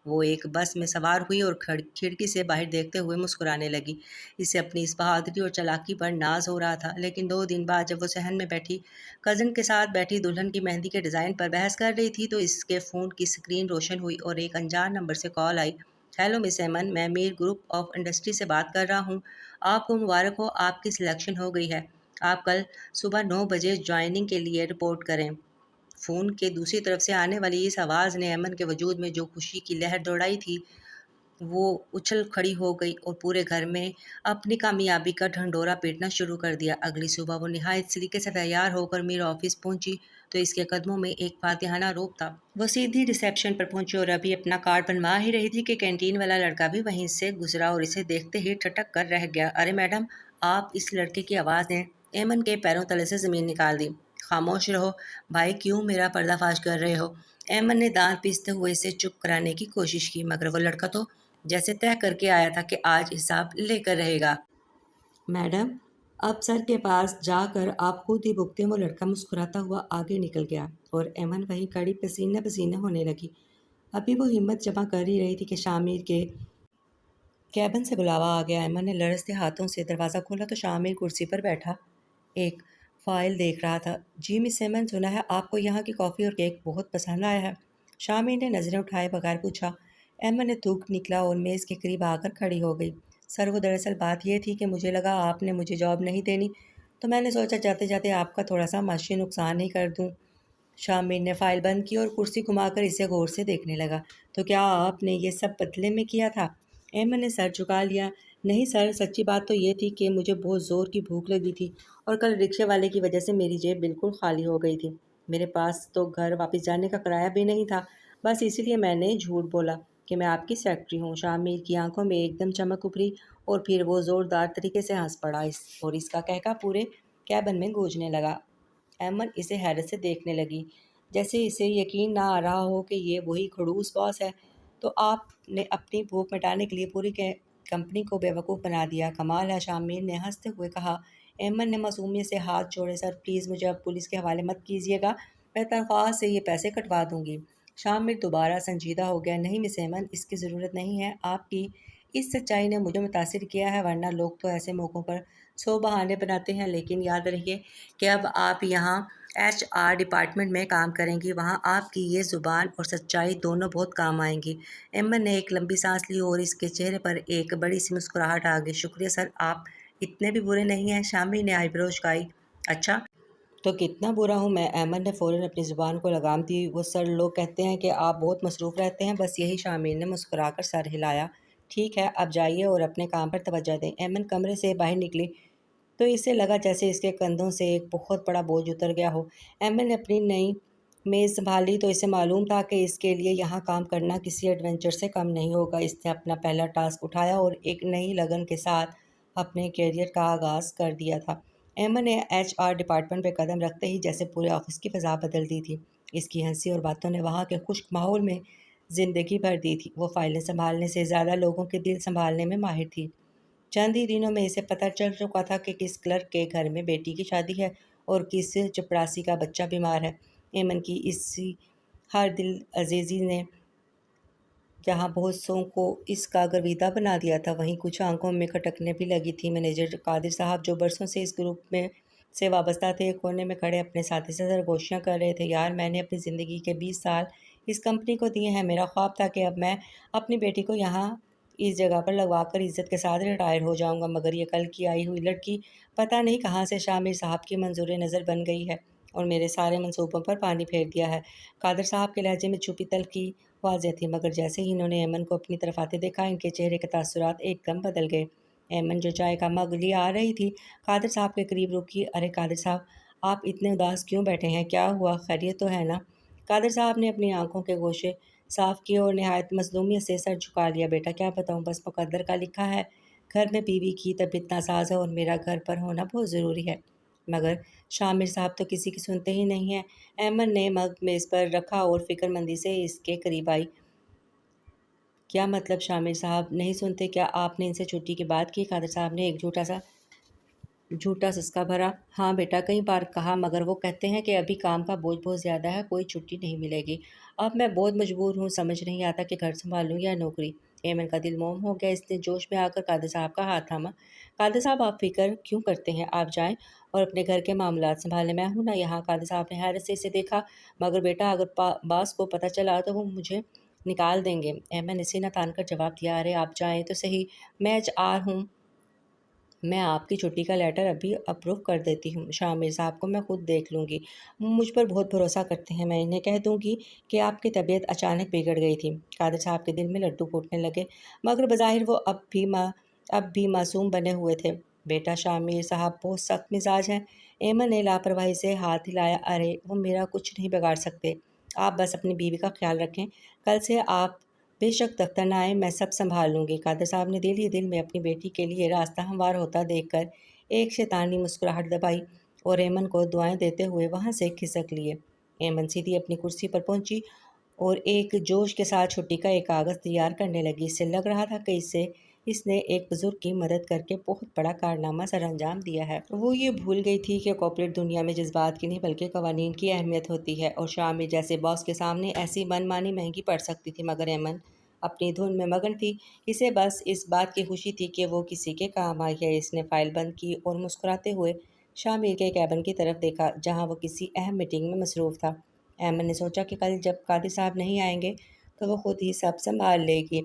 وہ ایک بس میں سوار ہوئی اور کھڑکی سے باہر دیکھتے ہوئے مسکرانے لگی۔ اسے اپنی اس بہادری اور چالاکی پر ناز ہو رہا تھا، لیکن 2 دن بعد جب وہ صحن میں بیٹھی کزن کے ساتھ بیٹھی دلہن کی مہندی کے ڈیزائن پر بحث کر رہی تھی تو اس کے فون کی سکرین روشن ہوئی اور ایک انجان نمبر سے کال آئی۔ ہیلو مس ایمن، میں میر گروپ آف انڈسٹری سے بات کر رہا ہوں۔ آپ کو مبارک ہو، آپ کی سلیکشن ہو گئی ہے۔ آپ کل صبح 9 بجے جوائننگ کے لیے رپورٹ کریں۔ فون کے دوسری طرف سے آنے والی اس آواز نے ایمن کے وجود میں جو خوشی کی لہر دوڑائی تھی وہ اچھل کھڑی ہو گئی اور پورے گھر میں اپنی کامیابی کا ڈھنڈورا پیٹنا شروع کر دیا۔ اگلی صبح وہ نہایت سلیقے سے تیار ہو کر میر آفس پہنچی تو اس کے قدموں میں ایک فاتحانہ روب تھا۔ وہ سیدھی ریسیپشن پر پہنچی اور ابھی اپنا کارڈ بنوا ہی رہی تھی کہ کینٹین والا لڑکا بھی وہیں سے گزرا اور اسے دیکھتے ہی ٹھٹک کر رہ گیا۔ ارے میڈم، آپ! اس لڑکے کی آواز نے ایمن کے پیروں تلے سے زمین نکال دی۔ خاموش رہو بھائی، کیوں میرا پردہ فاش کر رہے ہو؟ ایمن نے دانت پیستے ہوئے اسے چپ کرانے کی کوشش کی، مگر وہ لڑکا تو جیسے طے کر کے آیا تھا کہ آج حساب لے کر رہے گا۔ میڈم، اب سر کے پاس جا کر آپ خود ہی بھگتیں۔ وہ لڑکا مسکراتا ہوا آگے نکل گیا اور ایمن وہیں کھڑی پسینے پسینے ہونے لگی۔ ابھی وہ ہمت جمع کر ہی رہی تھی کہ شامیر کے کیبن سے بلاوا آ گیا۔ ایمن نے لرزتے ہاتھوں سے دروازہ کھولا تو شامیر کرسی پر بیٹھا ایک فائل دیکھ رہا تھا۔ جی مس ایمن، سنا ہے آپ کو یہاں کی کافی اور کیک بہت پسند آیا ہے؟ شامیر نے نظریں اٹھائے بغیر پوچھا۔ ایمن نے تھوک نکلا اور میز کے قریب آ کر کھڑی ہو گئی۔ سر وہ دراصل بات یہ تھی کہ مجھے لگا آپ نے مجھے جاب نہیں دینی تو میں نے سوچا جاتے جاتے آپ کا تھوڑا سا معاشی نقصان ہی کر دوں۔ شامیر نے فائل بند کی اور کرسی گھما کر اسے غور سے دیکھنے لگا۔ تو کیا آپ نے یہ سب بدلے میں کیا تھا؟ ایمن نے سر جھکا لیا۔ نہیں سر، سچی بات تو یہ تھی کہ مجھے بہت زور کی بھوک لگی تھی اور کل رکشے والے کی وجہ سے میری جیب بالکل خالی ہو گئی تھی۔ میرے پاس تو گھر واپس جانے کا کرایہ بھی نہیں تھا، بس اسی لیے میں نے جھوٹ بولا کہ میں آپ کی سیکرٹری ہوں۔ شامیر کی آنکھوں میں ایک دم چمک ابھری اور پھر وہ زوردار طریقے سے ہنس پڑا اور اس کا کہکا پورے کیبن میں گونجنے لگا۔ ایمن اسے حیرت سے دیکھنے لگی، جیسے اسے یقین نہ آ رہا ہو کہ یہ وہی خڑوس باس ہے۔ تو آپ نے اپنی بھوک مٹانے کے لیے پوری کمپنی کو بیوقوف بنا دیا، کمال ہے، شامیر نے ہنستے ہوئے کہا۔ ایمن نے معصومیت سے ہاتھ جوڑے، سر پلیز مجھے اب پولیس کے حوالے مت کیجیے گا، میں تنخواہ سے یہ پیسے کٹوا دوں گی۔ شامیر دوبارہ سنجیدہ ہو گیا، نہیں مس ایمن، اس کی ضرورت نہیں ہے۔ آپ کی اس سچائی نے مجھے متاثر کیا ہے، ورنہ لوگ تو ایسے موقعوں پر 100 بہانے بناتے ہیں، لیکن یاد رکھیے کہ اب آپ یہاں HR ڈپارٹمنٹ میں کام کریں گی، وہاں آپ کی یہ زبان اور سچائی دونوں بہت کام آئیں گی۔ ایمن نے ایک لمبی سانس لی اور اس کے چہرے پر ایک بڑی سی مسکراہٹ آ گئی۔ شکریہ سر، آپ اتنے بھی برے نہیں ہیں، شامیر نے آئی برو جھکائی۔ اچھا تو کتنا برا ہوں میں؟ ایمن نے فوراً اپنی زبان کو لگام دی۔ وہ سر لوگ کہتے ہیں کہ آپ بہت مصروف رہتے ہیں، بس یہی، شامیر نے مسکرا کر سر ہلایا۔ ٹھیک ہے، اب جائیے اور اپنے کام پر توجہ دیں۔ ایمن کمرے سے باہر نکلی تو اسے لگا جیسے اس کے کندھوں سے ایک بہت بڑا بوجھ اتر گیا ہو۔ ایمن نے اپنی نئی میز سنبھالی تو اسے معلوم تھا کہ اس کے لیے یہاں کام کرنا کسی ایڈونچر سے کم نہیں ہوگا۔ اس نے اپنا پہلا ٹاسک اٹھایا اور ایک نئی لگن کے ساتھ اپنے کیریئر کا آغاز کر دیا تھا۔ ایمن نے HR ڈپارٹمنٹ پہ قدم رکھتے ہی جیسے پورے آفس کی فضا بدل دی تھی۔ اس کی ہنسی اور باتوں نے وہاں کے خشک ماحول میں زندگی بھر دی تھی۔ وہ فائلیں سنبھالنے سے زیادہ لوگوں کے دل سنبھالنے میں ماہر تھی۔ چند ہی دنوں میں اسے پتہ چل چکا تھا کہ کس کلرک کے گھر میں بیٹی کی شادی ہے اور کس چپڑاسی کا بچہ بیمار ہے۔ ایمن کی اسی ہر دل عزیزی نے جہاں بہت سوں کو اس کا گرویدہ بنا دیا تھا، وہیں کچھ آنکھوں میں کھٹکنے بھی لگی تھی۔ مینیجر قادر صاحب جو برسوں سے اس گروپ میں سے وابستہ تھے، کونے میں کھڑے اپنے ساتھی سے سرگوشیاں کر رہے تھے۔ یار، میں نے اپنی زندگی کے 20 سال اس کمپنی کو دیے ہیں۔ میرا خواب تھا کہ اب میں اپنی بیٹی کو یہاں اس جگہ پر لگوا کر عزت کے ساتھ ریٹائر ہو جاؤں گا، مگر یہ کل کی آئی ہوئی لڑکی پتہ نہیں کہاں سے شامر صاحب کی منظور نظر بن گئی ہے اور میرے سارے منصوبوں پر پانی پھیر دیا ہے۔ قادر صاحب کے لہجے میں چھپی تلخی واضح تھی، مگر جیسے ہی انہوں نے ایمن کو اپنی طرف آتے دیکھا، ان کے چہرے کے تاثرات ایک دم بدل گئے۔ ایمن جو چائے کا مگ لیے آ رہی تھی، قادر صاحب کے قریب رکی۔ ارے قادر صاحب، آپ اتنے اداس کیوں بیٹھے ہیں؟ کیا ہوا؟ خیریت تو ہے نا؟ قادر صاحب نے اپنی آنکھوں کے گوشے صاف کیے اور نہایت مظلومیت سے سر جھکا لیا۔ بیٹا کیا بتاؤں، بس مقدر کا لکھا ہے، گھر میں بیوی کی طبیعت ناساز ہے اور میرا گھر پر ہونا بہت ضروری ہے، مگر شامر صاحب تو کسی کی سنتے ہی نہیں ہیں۔ ایمن نے مگ میز پر رکھا اور فکر مندی سے اس کے قریب آئی۔ کیا مطلب شامر صاحب نہیں سنتے؟ کیا آپ نے ان سے چھٹی کی بات کی؟ قادر صاحب نے ایک جھوٹا سسکا بھرا۔ ہاں بیٹا، کئی بار کہا، مگر وہ کہتے ہیں کہ ابھی کام کا بوجھ بہت زیادہ ہے، کوئی چھٹی نہیں ملے گی۔ اب میں بہت مجبور ہوں، سمجھ نہیں آتا کہ گھر سنبھالوں یا نوکری۔ ایمن کا دل موم ہو گیا، اس نے جوش میں آ کر قادر صاحب کا ہاتھ تھاما۔ قادر صاحب، آپ فکر کیوں کرتے ہیں؟ آپ جائیں اور اپنے گھر کے معاملات سنبھالیں، میں ہوں نا یہاں۔ قادر صاحب نے حیرت سے اسے دیکھا، مگر بیٹا اگر باس کو پتہ چلا تو وہ مجھے نکال دیں گے۔ ایمن نے سینہ تان کر جواب دیا، ارے آپ جائیں تو صحیح، میں HR ہوں، میں آپ کی چھٹی کا لیٹر ابھی اپروو کر دیتی ہوں۔ شامر صاحب کو میں خود دیکھ لوں گی، مجھ پر بہت بھروسہ کرتے ہیں، میں انہیں کہہ دوں گی کہ آپ کی طبیعت اچانک بگڑ گئی تھی۔ قادر صاحب کے دل میں لڈو پھوٹنے لگے، مگر بظاہر وہ اب بھی معصوم بنے ہوئے تھے۔ بیٹا شامر صاحب بہت سخت مزاج ہیں۔ ایمن نے لاپرواہی سے ہاتھ ہلایا، ارے وہ میرا کچھ نہیں بگاڑ سکتے، آپ بس اپنی بیوی کا خیال رکھیں، کل سے آپ بے شک دفتر نہ آئیں، میں سب سنبھال لوں گی۔ قادر صاحب نے دل ہی دل میں اپنی بیٹی کے لیے راستہ ہموار ہوتا دیکھ کر ایک شیطانی مسکراہٹ دبائی اور ایمن کو دعائیں دیتے ہوئے وہاں سے کھسک لیے۔ ایمن سیدھی اپنی کرسی پر پہنچی اور ایک جوش کے ساتھ چھٹی کا ایک کاغذ تیار کرنے لگی۔ اس سے لگ رہا تھا کہ اس نے ایک بزرگ کی مدد کر کے بہت بڑا کارنامہ سر انجام دیا ہے۔ وہ یہ بھول گئی تھی کہ کارپوریٹ دنیا میں جذبات کی نہیں بلکہ قوانین کی اہمیت ہوتی ہے، اور شامر جیسے باس کے سامنے ایسی من مانی مہنگی پڑ سکتی تھی، مگر ایمن اپنی دھن میں مگن تھی۔ اسے بس اس بات کی خوشی تھی کہ وہ کسی کے کام آئی ہے۔ اس نے فائل بند کی اور مسکراتے ہوئے شامر کے کیبن کی طرف دیکھا، جہاں وہ کسی اہم میٹنگ میں مصروف تھا۔ ایمن نے سوچا کہ کل جب قادر صاحب نہیں آئیں گے تو وہ خود ہی سب سنبھال لے گی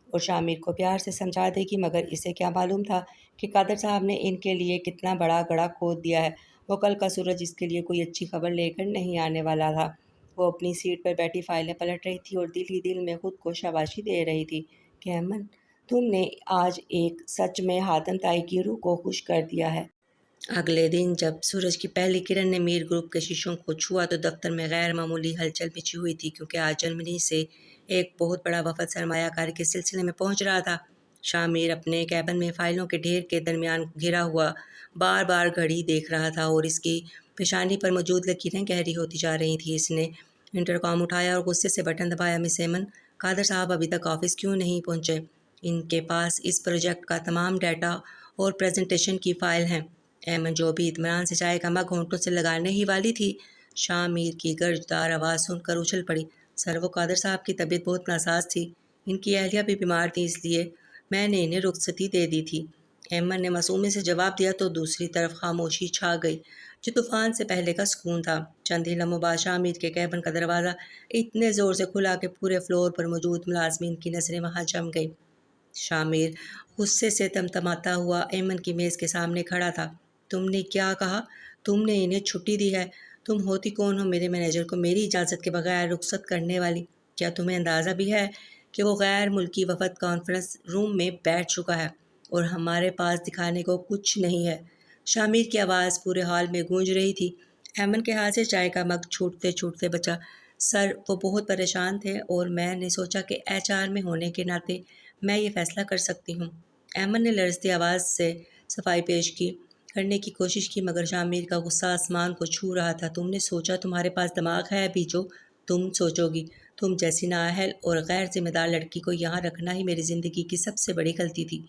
اور شامر کو پیار سے سمجھا دے گی، مگر اسے کیا معلوم تھا کہ قادر صاحب نے ان کے لیے کتنا بڑا گڑھا کھود دیا ہے۔ وہ کل کا سورج اس کے لیے کوئی اچھی خبر لے کر نہیں آنے والا تھا۔ وہ اپنی سیٹ پر بیٹھی فائلیں پلٹ رہی تھی اور دل ہی دل میں خود کو شاباشی دے رہی تھی کہ ایمن، تم نے آج ایک سچ میں حاتم تائی کی روح کو خوش کر دیا ہے۔ اگلے دن جب سورج کی پہلی کرن نے میر گروپ کے شیشوں کو چھوا تو دفتر میں غیر معمولی ہلچل مچی ہوئی تھی، کیونکہ آج جرمنی سے ایک بہت بڑا وفد سرمایہ کاری کے سلسلے میں پہنچ رہا تھا۔ شاہ میر اپنے کیبن میں فائلوں کے ڈھیر کے درمیان گھرا ہوا بار بار گھڑی دیکھ رہا تھا اور اس کی پیشانی پر موجود لکیریں گہری ہوتی جا رہی تھیں۔ اس نے انٹرکام اٹھایا اور غصے سے بٹن دبایا۔ مس ایمن، قادر صاحب ابھی تک آفس کیوں نہیں پہنچے؟ ان کے پاس اس پروجیکٹ کا تمام ڈیٹا اور پریزنٹیشن کی فائل ہیں۔ ایمن جو بھی اطمینان سے چائے کا مگ ہونٹوں سے لگانے ہی والی تھی، شاہ میر کی گرجدار آواز سن کر اچھل پڑی۔ سر، وہ قادر صاحب کی طبیعت بہت ناساز تھی، ان کی اہلیہ بھی بیمار تھی، اس لیے میں نے انہیں رخصتی دے دی تھی۔ ایمن نے معصومی سے جواب دیا تو دوسری طرف خاموشی چھا گئی، جو طوفان سے پہلے کا سکون تھا۔ چند ہی لمحوں بعد شاہ میر کے کیبن کا دروازہ اتنے زور سے کھلا کہ پورے فلور پر موجود ملازمین کی نظریں وہاں جم گئیں۔ شاہ میر غصے سے تمتماتا ہوا ایمن کی میز کے سامنے کھڑا تھا۔ تم نے کیا کہا؟ تم نے انہیں چھٹی دی ہے؟ تم ہوتی کون ہو میرے مینیجر کو میری اجازت کے بغیر رخصت کرنے والی؟ کیا تمہیں اندازہ بھی ہے کہ وہ غیر ملکی وفد کانفرنس روم میں بیٹھ چکا ہے اور ہمارے پاس دکھانے کو کچھ نہیں ہے؟ شاہ میر کی آواز پورے ہال میں گونج رہی تھی۔ ایمن کے ہاتھ سے چائے کا مگ چھوٹتے چھوٹتے بچا۔ سر، وہ بہت پریشان تھے اور میں نے سوچا کہ HR میں ہونے کے ناطے میں یہ فیصلہ کر سکتی ہوں۔ ایمن نے لرزتی آواز سے صفائی پیش کرنے کی کوشش کی، مگر شاہ میر کا غصہ آسمان کو چھو رہا تھا۔ تم نے سوچا تمہارے پاس دماغ ہے بھی جو تم سوچو گی؟ تم جیسی نااہل اور غیر ذمہ دار لڑکی کو یہاں رکھنا ہی میری زندگی کی سب سے بڑی غلطی تھی۔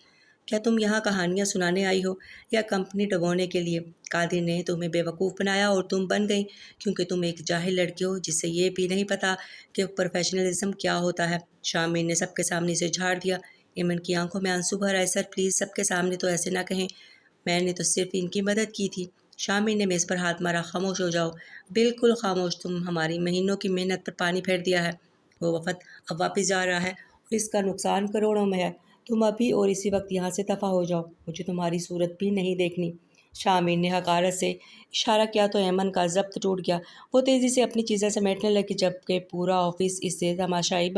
کیا تم یہاں کہانیاں سنانے آئی ہو یا کمپنی ڈبونے کے لیے؟ قادر نے تمہیں بیوقوف بنایا اور تم بن گئی، کیونکہ تم ایک جاہل لڑکی ہو جسے یہ بھی نہیں پتہ کہ پروفیشنلزم کیا ہوتا ہے۔ شاہ میر نے سب کے سامنے سے جھاڑ دیا۔ ایمن کی آنکھوں میں آنسو بھر آئے۔ سر پلیز سب کے سامنے تو ایسے نہ کہیں، میں نے تو صرف ان کی مدد کی تھی۔ شاہ میر نے میز پر ہاتھ مارا۔ خاموش ہو جاؤ، بالکل خاموش، تم ہماری مہینوں کی محنت پر پانی پھیر دیا ہے۔ وہ وفد اب واپس جا رہا ہے اور اس کا نقصان کروڑوں میں ہے۔ تم ابھی اور اسی وقت یہاں سے دفع ہو جاؤ، مجھے تمہاری صورت بھی نہیں دیکھنی۔ شاہ میر نے حقارت سے اشارہ کیا تو ایمن کا ضبط ٹوٹ گیا۔ وہ تیزی سے اپنی چیزیں سمیٹنے لگی، جبکہ پورا آفس اسے تماشائی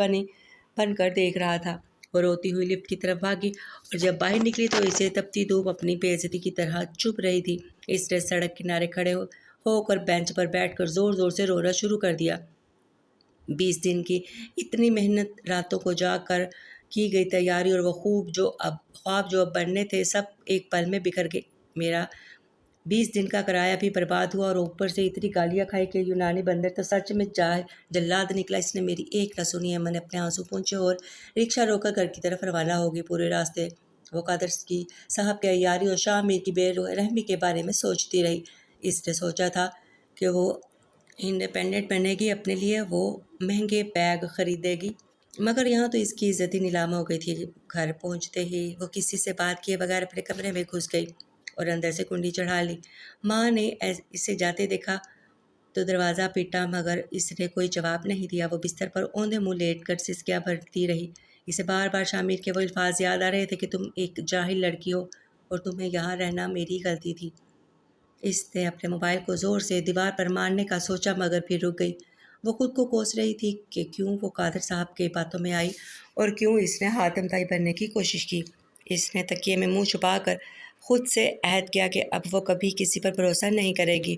بن کر دیکھ رہا تھا۔ وہ روتی ہوئی لفٹ کی طرف بھاگی اور جب باہر نکلی تو اسے تپتی دھوپ اپنی بے عزتی کی طرح چبھ رہی تھی۔ اس نے سڑک کنارے کھڑے ہو کر بینچ پر بیٹھ کر زور زور سے رونا شروع کر دیا۔ 20 دن کی اتنی محنت، راتوں کو جاگ کر کی گئی تیاری اور وہ خواب جو اب بننے تھے، سب ایک پل میں بکھر گئے۔ میرا 20 دن کا کرایہ بھی برباد ہوا اور اوپر سے اتنی گالیاں کھائی کہ یونانی بندر تو سچ میں جلاد نکلا۔ اس نے میری ایک نہ سنی۔ ایمن نے اپنے آنسو پونچھے اور رکشہ روک کر گھر کی طرف روانہ ہوگی۔ پورے راستے وہ قادر صاحب کی عیاری اور شاہ میر کی بے رحمی کے بارے میں سوچتی رہی۔ اس نے سوچا تھا کہ وہ انڈیپینڈنٹ بنے گی، اپنے لیے وہ مہنگے بیگ خریدے گی، مگر یہاں تو اس کی عزت ہی نیلام ہو گئی تھی۔ گھر پہنچتے ہی وہ کسی سے بات کیے بغیر اپنے کمرے میں گھس گئی اور اندر سے کنڈی چڑھا لی۔ ماں نے اسے جاتے دیکھا تو دروازہ پیٹا، مگر اس نے کوئی جواب نہیں دیا۔ وہ بستر پر اوندھے منہ لیٹ کر سسکیاں بھرتی رہی۔ اسے بار بار شاہ میر کے وہ الفاظ یاد آ رہے تھے کہ تم ایک جاہل لڑکی ہو اور تمہیں یہاں رہنا میری غلطی تھی۔ اس نے اپنے موبائل کو زور سے دیوار پر مارنے کا سوچا، مگر پھر رک گئی۔ وہ خود کو کوس رہی تھی کہ کیوں وہ قادر صاحب کے باتوں میں آئی اور کیوں اس نے حاتم طائی بننے کی کوشش کی۔ اس نے تکیے میں منہ چھپا کر خود سے عہد کیا کہ اب وہ کبھی کسی پر بھروسہ نہیں کرے گی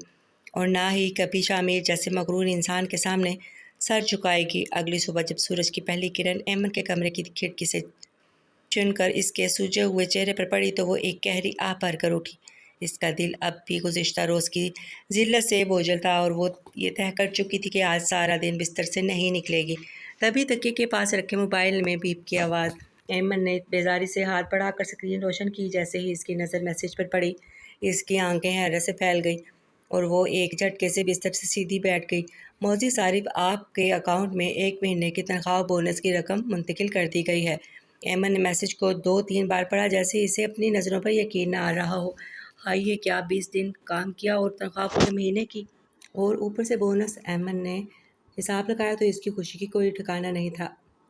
اور نہ ہی کبھی شاہ میر جیسے مغرور انسان کے سامنے سر جھکائے گی۔ اگلی صبح جب سورج کی پہلی کرن ایمن کے کمرے کی کھڑکی سے چن کر اس کے سوجے ہوئے چہرے پر پڑی تو وہ ایک گہری آہ بھر کر اٹھی۔ اس کا دل اب بھی گزشتہ روز کی ذلت سے بوجھل تھا اور وہ یہ طے کر چکی تھی کہ آج سارا دن بستر سے نہیں نکلے گی۔ تبھی تکیے کے پاس رکھے موبائل میں بیپ کی آواز۔ ایمن نے بیزاری سے ہاتھ بڑھا کر اسکرین روشن کی۔ جیسے ہی اس کی نظر میسج پر پڑی، اس کی آنکھیں حیرت سے پھیل گئیں اور وہ ایک جھٹکے سے بستر سے سیدھی بیٹھ گئی۔ موزی صارف، آپ کے اکاؤنٹ میں 1 مہینے کی تنخواہ و بونس کی رقم منتقل کر دی گئی ہے۔ ایمن نے میسج کو 2-3 بار پڑھا، جیسے اسے اپنی نظروں پر یقین نہ آ رہا ہو۔ ہائی، یہ کیا! 20 دن کام کیا اور تنخواہ پورے مہینے کی، اور اوپر سے بونس! ایمن نے حساب لگایا تو اس کی خوشی کی کوئی ٹھکانہ نہیں تھا۔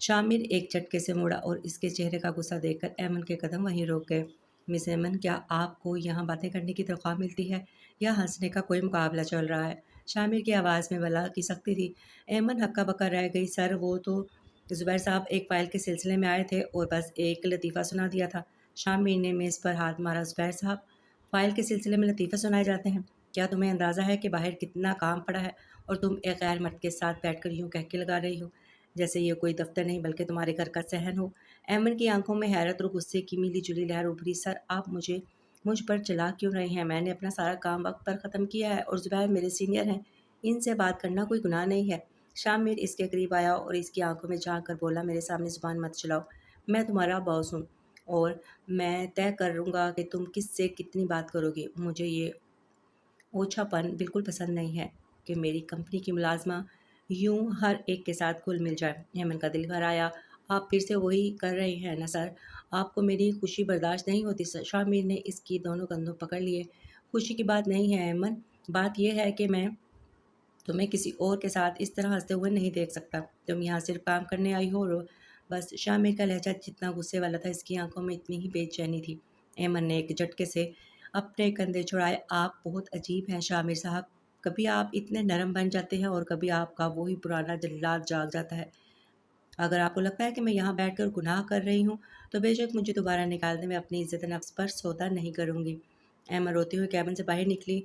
شامر ایک جھٹکے سے مڑا اور اس کے چہرے کا غصہ دیکھ کر ایمن کے قدم وہیں روک گئے۔ مس ایمن، کیا آپ کو یہاں باتیں کرنے کی تنخواہ ملتی ہے یا ہنسنے کا کوئی مقابلہ چل رہا ہے؟ شامر کی آواز میں بلا کی سختی تھی۔ ایمن ہکا بکا رہ گئی۔ سر، وہ تو زبیر صاحب ایک فائل کے سلسلے میں آئے تھے اور بس ایک لطیفہ سنا دیا تھا۔ شامر نے میز پر ہاتھ مارا۔ زبیر صاحب، فائل کے سلسلے میں لطیفے سنائے جاتے ہیں؟ کیا تمہیں اندازہ ہے کہ باہر کتنا کام پڑا ہے اور تم ایک غیر مرد کے ساتھ بیٹھ کر یوں کہکے لگا رہی ہو جیسے یہ کوئی دفتر نہیں بلکہ تمہارے گھر کا صحن ہو؟ ایمن کی آنکھوں میں حیرت اور غصے کی میلی جلی لہر ابھری۔ سر، آپ مجھ پر چلا کیوں رہے ہیں؟ میں نے اپنا سارا کام وقت پر ختم کیا ہے اور زبیر میرے سینئر ہیں، ان سے بات کرنا کوئی گناہ نہیں ہے۔ شامر اس کے قریب آیا اور اس کی آنکھوں میں جھانک کر بولا، میرے سامنے زبان مت چلاؤ، میں تمہارا باس ہوں اور میں طے کروں گا کہ تم کس سے کتنی بات کرو گی۔ مجھے یہ اوچھا پن بالکل پسند نہیں ہے کہ میری کمپنی کی ملازمہ یوں ہر ایک کے ساتھ گھل مل جائے۔ ایمن کا دل بھر آیا۔ آپ پھر سے وہی کر رہے ہیں نا سر؟ آپ کو میری خوشی برداشت نہیں ہوتی؟ سر، شامر نے اس کی دونوں کندھوں پکڑ لیے۔ خوشی کی بات نہیں ہے ایمن، بات یہ ہے کہ میں تمہیں کسی اور کے ساتھ اس طرح ہنستے ہوئے نہیں دیکھ سکتا۔ تم یہاں صرف کام کرنے آئی ہو اور بس۔ شامر کا لہجہ جتنا غصے والا تھا، اس کی آنکھوں میں اتنی ہی بے چینی تھی۔ ایمن نے ایک جھٹکے سے اپنے کندھے چھڑائے۔ آپ بہت عجیب ہیں شامر صاحب، کبھی آپ اتنے نرم بن جاتے ہیں اور کبھی آپ کا وہی پرانا جلاد جاگ جاتا ہے۔ اگر آپ کو لگتا ہے کہ میں یہاں بیٹھ کر گناہ کر رہی ہوں تو بے شک مجھے دوبارہ نکالنے میں اپنی عزت نفس پر سودا نہیں کروں گی۔ ایمن روتے ہوئے کیبن سے باہر نکلی۔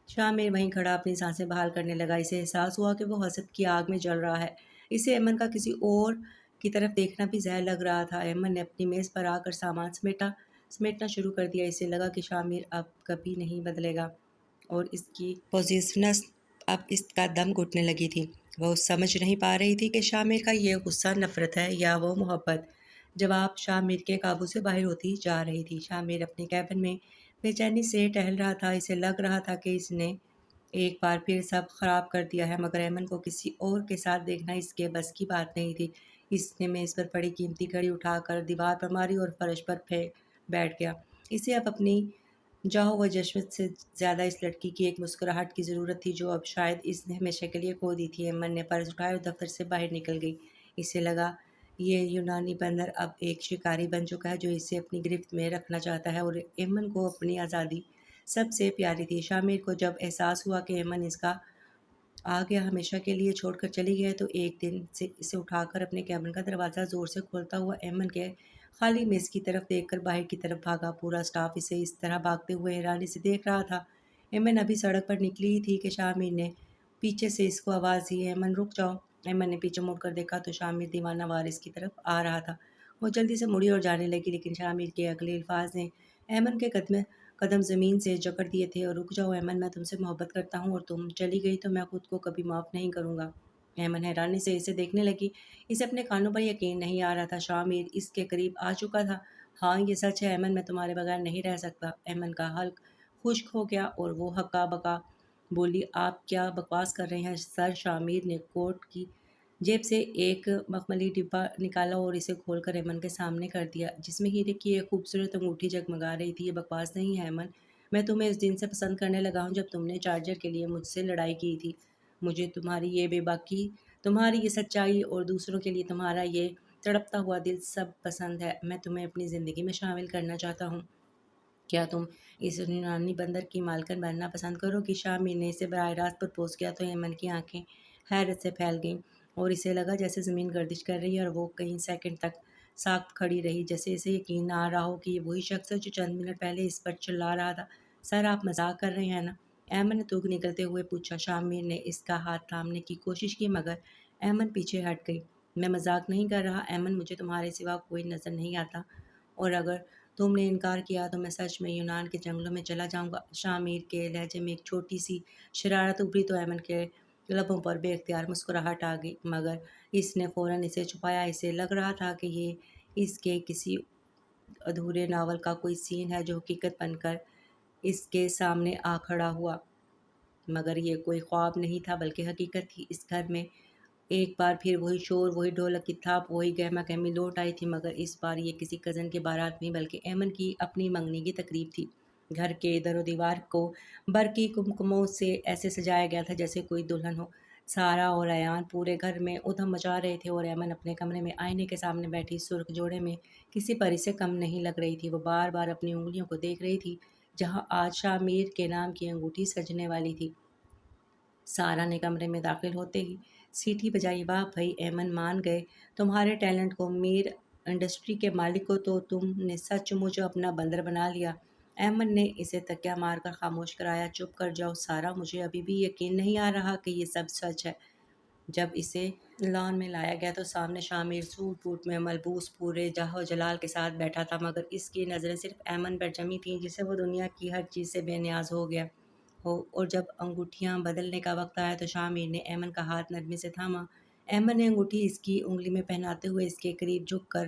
شامر وہیں کھڑا اپنی سانسیں بحال کرنے لگا۔ اسے احساس ہوا کہ وہ حسد کی آگ میں جل رہا ہے۔ اسے ایمن کا کسی اور کی طرف دیکھنا بھی زہر لگ رہا تھا۔ ایمن نے اپنی میز پر آ کر سامان سمیٹنا شروع کر دیا۔ اسے لگا کہ شامر اب کبھی نہیں بدلے گا اور اس کی پوزیسنس اب اس کا دم گھٹنے لگی تھی۔ وہ سمجھ نہیں پا رہی تھی کہ شامر کا یہ غصہ نفرت ہے یا وہ محبت۔ جواب شامر کے قابو سے باہر ہوتی جا رہی تھی۔ شامر اپنے کیبن میں بے چینی سے ٹہل رہا تھا۔ اسے لگ رہا تھا کہ اس نے ایک بار پھر سب خراب کر دیا ہے، مگر ایمن کو کسی اور کے ساتھ دیکھنا اس کے بس کی بات نہیں تھی۔ اس نے میز پر پڑی قیمتی گھڑی اٹھا کر دیوار پر ماری اور فرش پر بیٹھ گیا۔ اسے اب اپنی جاہ و جشمت سے زیادہ اس لڑکی کی ایک مسکراہٹ کی ضرورت تھی جو اب شاید اس نے ہمیشہ کے لیے کھو دی تھی۔ ایمن نے پرس اٹھایا اور دفتر سے باہر نکل گئی۔ اسے لگا یہ یونانی بندر اب ایک شکاری بن چکا ہے جو اسے اپنی گرفت میں رکھنا چاہتا ہے اور ایمن کو اپنی آزادی سب سے پیاری تھی۔ شامر کو جب احساس ہوا کہ ایمن اس کا آگے ہمیشہ کے لیے چھوڑ کر چلی گئی تو ایک دن سے اسے اٹھا کر اپنے کیبن کا دروازہ زور سے کھولتا ہوا ایمن کے خالی میز کی طرف دیکھ کر باہر کی طرف بھاگا۔ پورا سٹاف اسے اس طرح بھاگتے ہوئے حیرانی سے دیکھ رہا تھا۔ ایمن ابھی سڑک پر نکلی ہی تھی کہ شامر نے پیچھے سے اس کو آواز دی، ایمن رک جاؤ۔ ایمن نے پیچھے مڑ کر دیکھا تو شامر دیوانہ وار اس کی طرف آ رہا تھا۔ وہ جلدی سے مڑی اور جانے لگی لیکن شامر کے اگلے الفاظ نے ایمن کے قدم زمین سے جکڑ دیے تھے۔ اور رک جاؤ ایمن، میں تم سے محبت کرتا ہوں اور تم چلی گئی تو میں خود کو کبھی معاف نہیں کروں گا۔ ایمن حیرانی سے اسے دیکھنے لگی۔ اسے اپنے کانوں پر یقین نہیں آ رہا تھا۔ شامر اس کے قریب آ چکا تھا۔ ہاں یہ سچ ہے ایمن، میں تمہارے بغیر نہیں رہ سکتا۔ ایمن کا حلق خشک ہو گیا اور وہ ہکا بکا بولی، آپ کیا بکواس کر رہے ہیں سر؟ شامر نے کوٹ کی جیب سے ایک مخملی ڈبہ نکالا اور اسے کھول کر ایمن کے سامنے کر دیا جس میں ہیرے کی ایک خوبصورت انگوٹھی جگمگا رہی تھی۔ یہ بکواس نہیں ہے ایمن، میں تمہیں اس دن سے پسند کرنے لگا ہوں جب تم نے چارجر کے لیے مجھ سے لڑائی کی تھی۔ مجھے تمہاری یہ بے باکی، تمہاری یہ سچائی اور دوسروں کے لیے تمہارا یہ تڑپتا ہوا دل سب پسند ہے۔ میں تمہیں اپنی زندگی میں شامل کرنا چاہتا ہوں۔ کیا تم اس یونانی بندر کی مالکن بننا پسند کرو گی؟ شامر نے اسے براہ راست پرپوز کیا تو ایمن کی آنکھیں حیرت سے پھیل گئیں اور اسے لگا جیسے زمین گردش کر رہی ہے اور وہ کئی سیکنڈ تک ساکت کھڑی رہی، جیسے اسے یقین نہ آ رہا ہو کہ یہ وہی شخص ہے جو چند منٹ پہلے اس پر چلا رہا تھا۔ سر، آپ مذاق کر رہے ہیں نا؟ ایمن نے تھوک نکلتے ہوئے پوچھا۔ شامر نے اس کا ہاتھ تھامنے کی کوشش کی مگر ایمن پیچھے ہٹ گئی۔ میں مذاق نہیں کر رہا ایمن، مجھے تمہارے سوا کوئی نظر نہیں آتا اور اگر تم نے انکار کیا تو میں سچ میں یونان کے جنگلوں میں چلا جاؤں گا۔ شامر کے لہجے میں ایک چھوٹی سی شرارت ابھری تو ایمن کے لبوں پر بے اختیار مسکراہٹ آ گئی مگر اس نے فوراً اسے چھپایا۔ اسے لگ رہا تھا کہ یہ اس کے کسی ادھورے ناول کا کوئی سین ہے جو حقیقت بن کر اس کے سامنے آ کھڑا ہوا، مگر یہ کوئی خواب نہیں تھا بلکہ حقیقت تھی۔ اس گھر میں ایک بار پھر وہی شور، وہی ڈھولک کی تھاپ، وہی گہما گہمی لوٹ آئی تھی مگر اس بار یہ کسی کزن کے بارات نہیں بلکہ ایمن کی اپنی منگنی کی تقریب تھی۔ گھر کے در و دیوار کو برقی کمکموں سے ایسے سجایا گیا تھا جیسے کوئی دلہن ہو۔ سارا اور ایان پورے گھر میں ادھم مچا رہے تھے اور ایمن اپنے کمرے میں آئینے کے سامنے بیٹھی سرخ جوڑے میں کسی پری سے کم نہیں لگ رہی تھی۔ وہ بار بار اپنی انگلیوں کو دیکھ رہی تھی جہاں آج شامیر کے نام کی انگوٹھی سجنے والی تھی۔ سارا نے کمرے میں داخل ہوتے ہی سیٹی بجائی، واہ بھائی ایمن، مان گئے تمہارے ٹیلنٹ کو، میر انڈسٹری کے مالک کو تو تم نے سچ مچ اپنا بندر بنا لیا۔ ایمن نے اسے تکیہ مار کر خاموش کرایا۔ چپ کر جاؤ سارا، مجھے ابھی بھی یقین نہیں آ رہا کہ یہ سب سچ ہے۔ جب اسے لان میں لایا گیا تو سامنے شامر سوٹ بوٹ میں ملبوس پورے جاہ و جلال کے ساتھ بیٹھا تھا، مگر اس کی نظریں صرف ایمن پر جمی تھیں جسے وہ دنیا کی ہر چیز سے بے نیاز ہو گیا ہو۔ اور جب انگوٹھیاں بدلنے کا وقت آیا تو شامر نے ایمن کا ہاتھ نرمی سے تھاما۔ ایمن نے انگوٹھی اس کی انگلی میں پہناتے ہوئے اس کے قریب جھک کر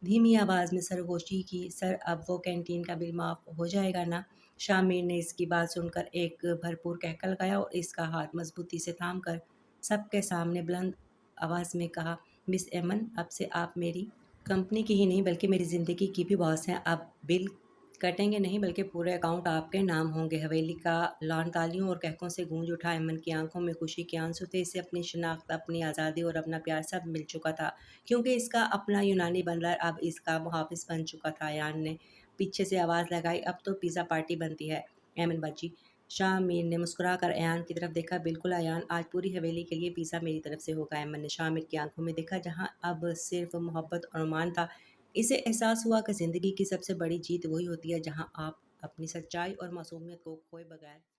دھیمی آواز میں سرگوشی کی، سر اب وہ کینٹین کا بل معاف ہو جائے گا نا؟ شامر نے اس کی بات سن کر ایک بھرپور کہکہ لگایا اور اس کا ہاتھ مضبوطی سے تھام کر سب کے سامنے بلند آواز میں کہا، مس ایمن، اب سے آپ میری کمپنی کی ہی نہیں بلکہ میری زندگی کی بھی باس ہیں۔ اب بل کٹیں گے نہیں بلکہ پورے اکاؤنٹ آپ کے نام ہوں گے۔ حویلی کا لان تالیوں اور کہکوں سے گونج اٹھا۔ ایمن کی آنکھوں میں خوشی کے آنسو تھے۔ اسے اپنی شناخت، اپنی آزادی اور اپنا پیار سب مل چکا تھا، کیونکہ اس کا اپنا یونانی بندر اب اس کا محافظ بن چکا تھا۔ ایان نے پیچھے سے آواز لگائی، اب تو پیزا پارٹی بنتی ہے ایمن بچی۔ شاہ میر نے مسکرا کر ایان کی طرف دیکھا، بالکل ایان، آج پوری حویلی کے لیے پیزا میری طرف سے ہوگا۔ ایمن نے شاہ میر کی آنکھوں میں دیکھا جہاں اب صرف محبت اور ایمان تھا۔ اسے احساس ہوا کہ زندگی کی سب سے بڑی جیت وہی ہوتی ہے جہاں آپ اپنی سچائی اور معصومیت کو کھوئے بغیر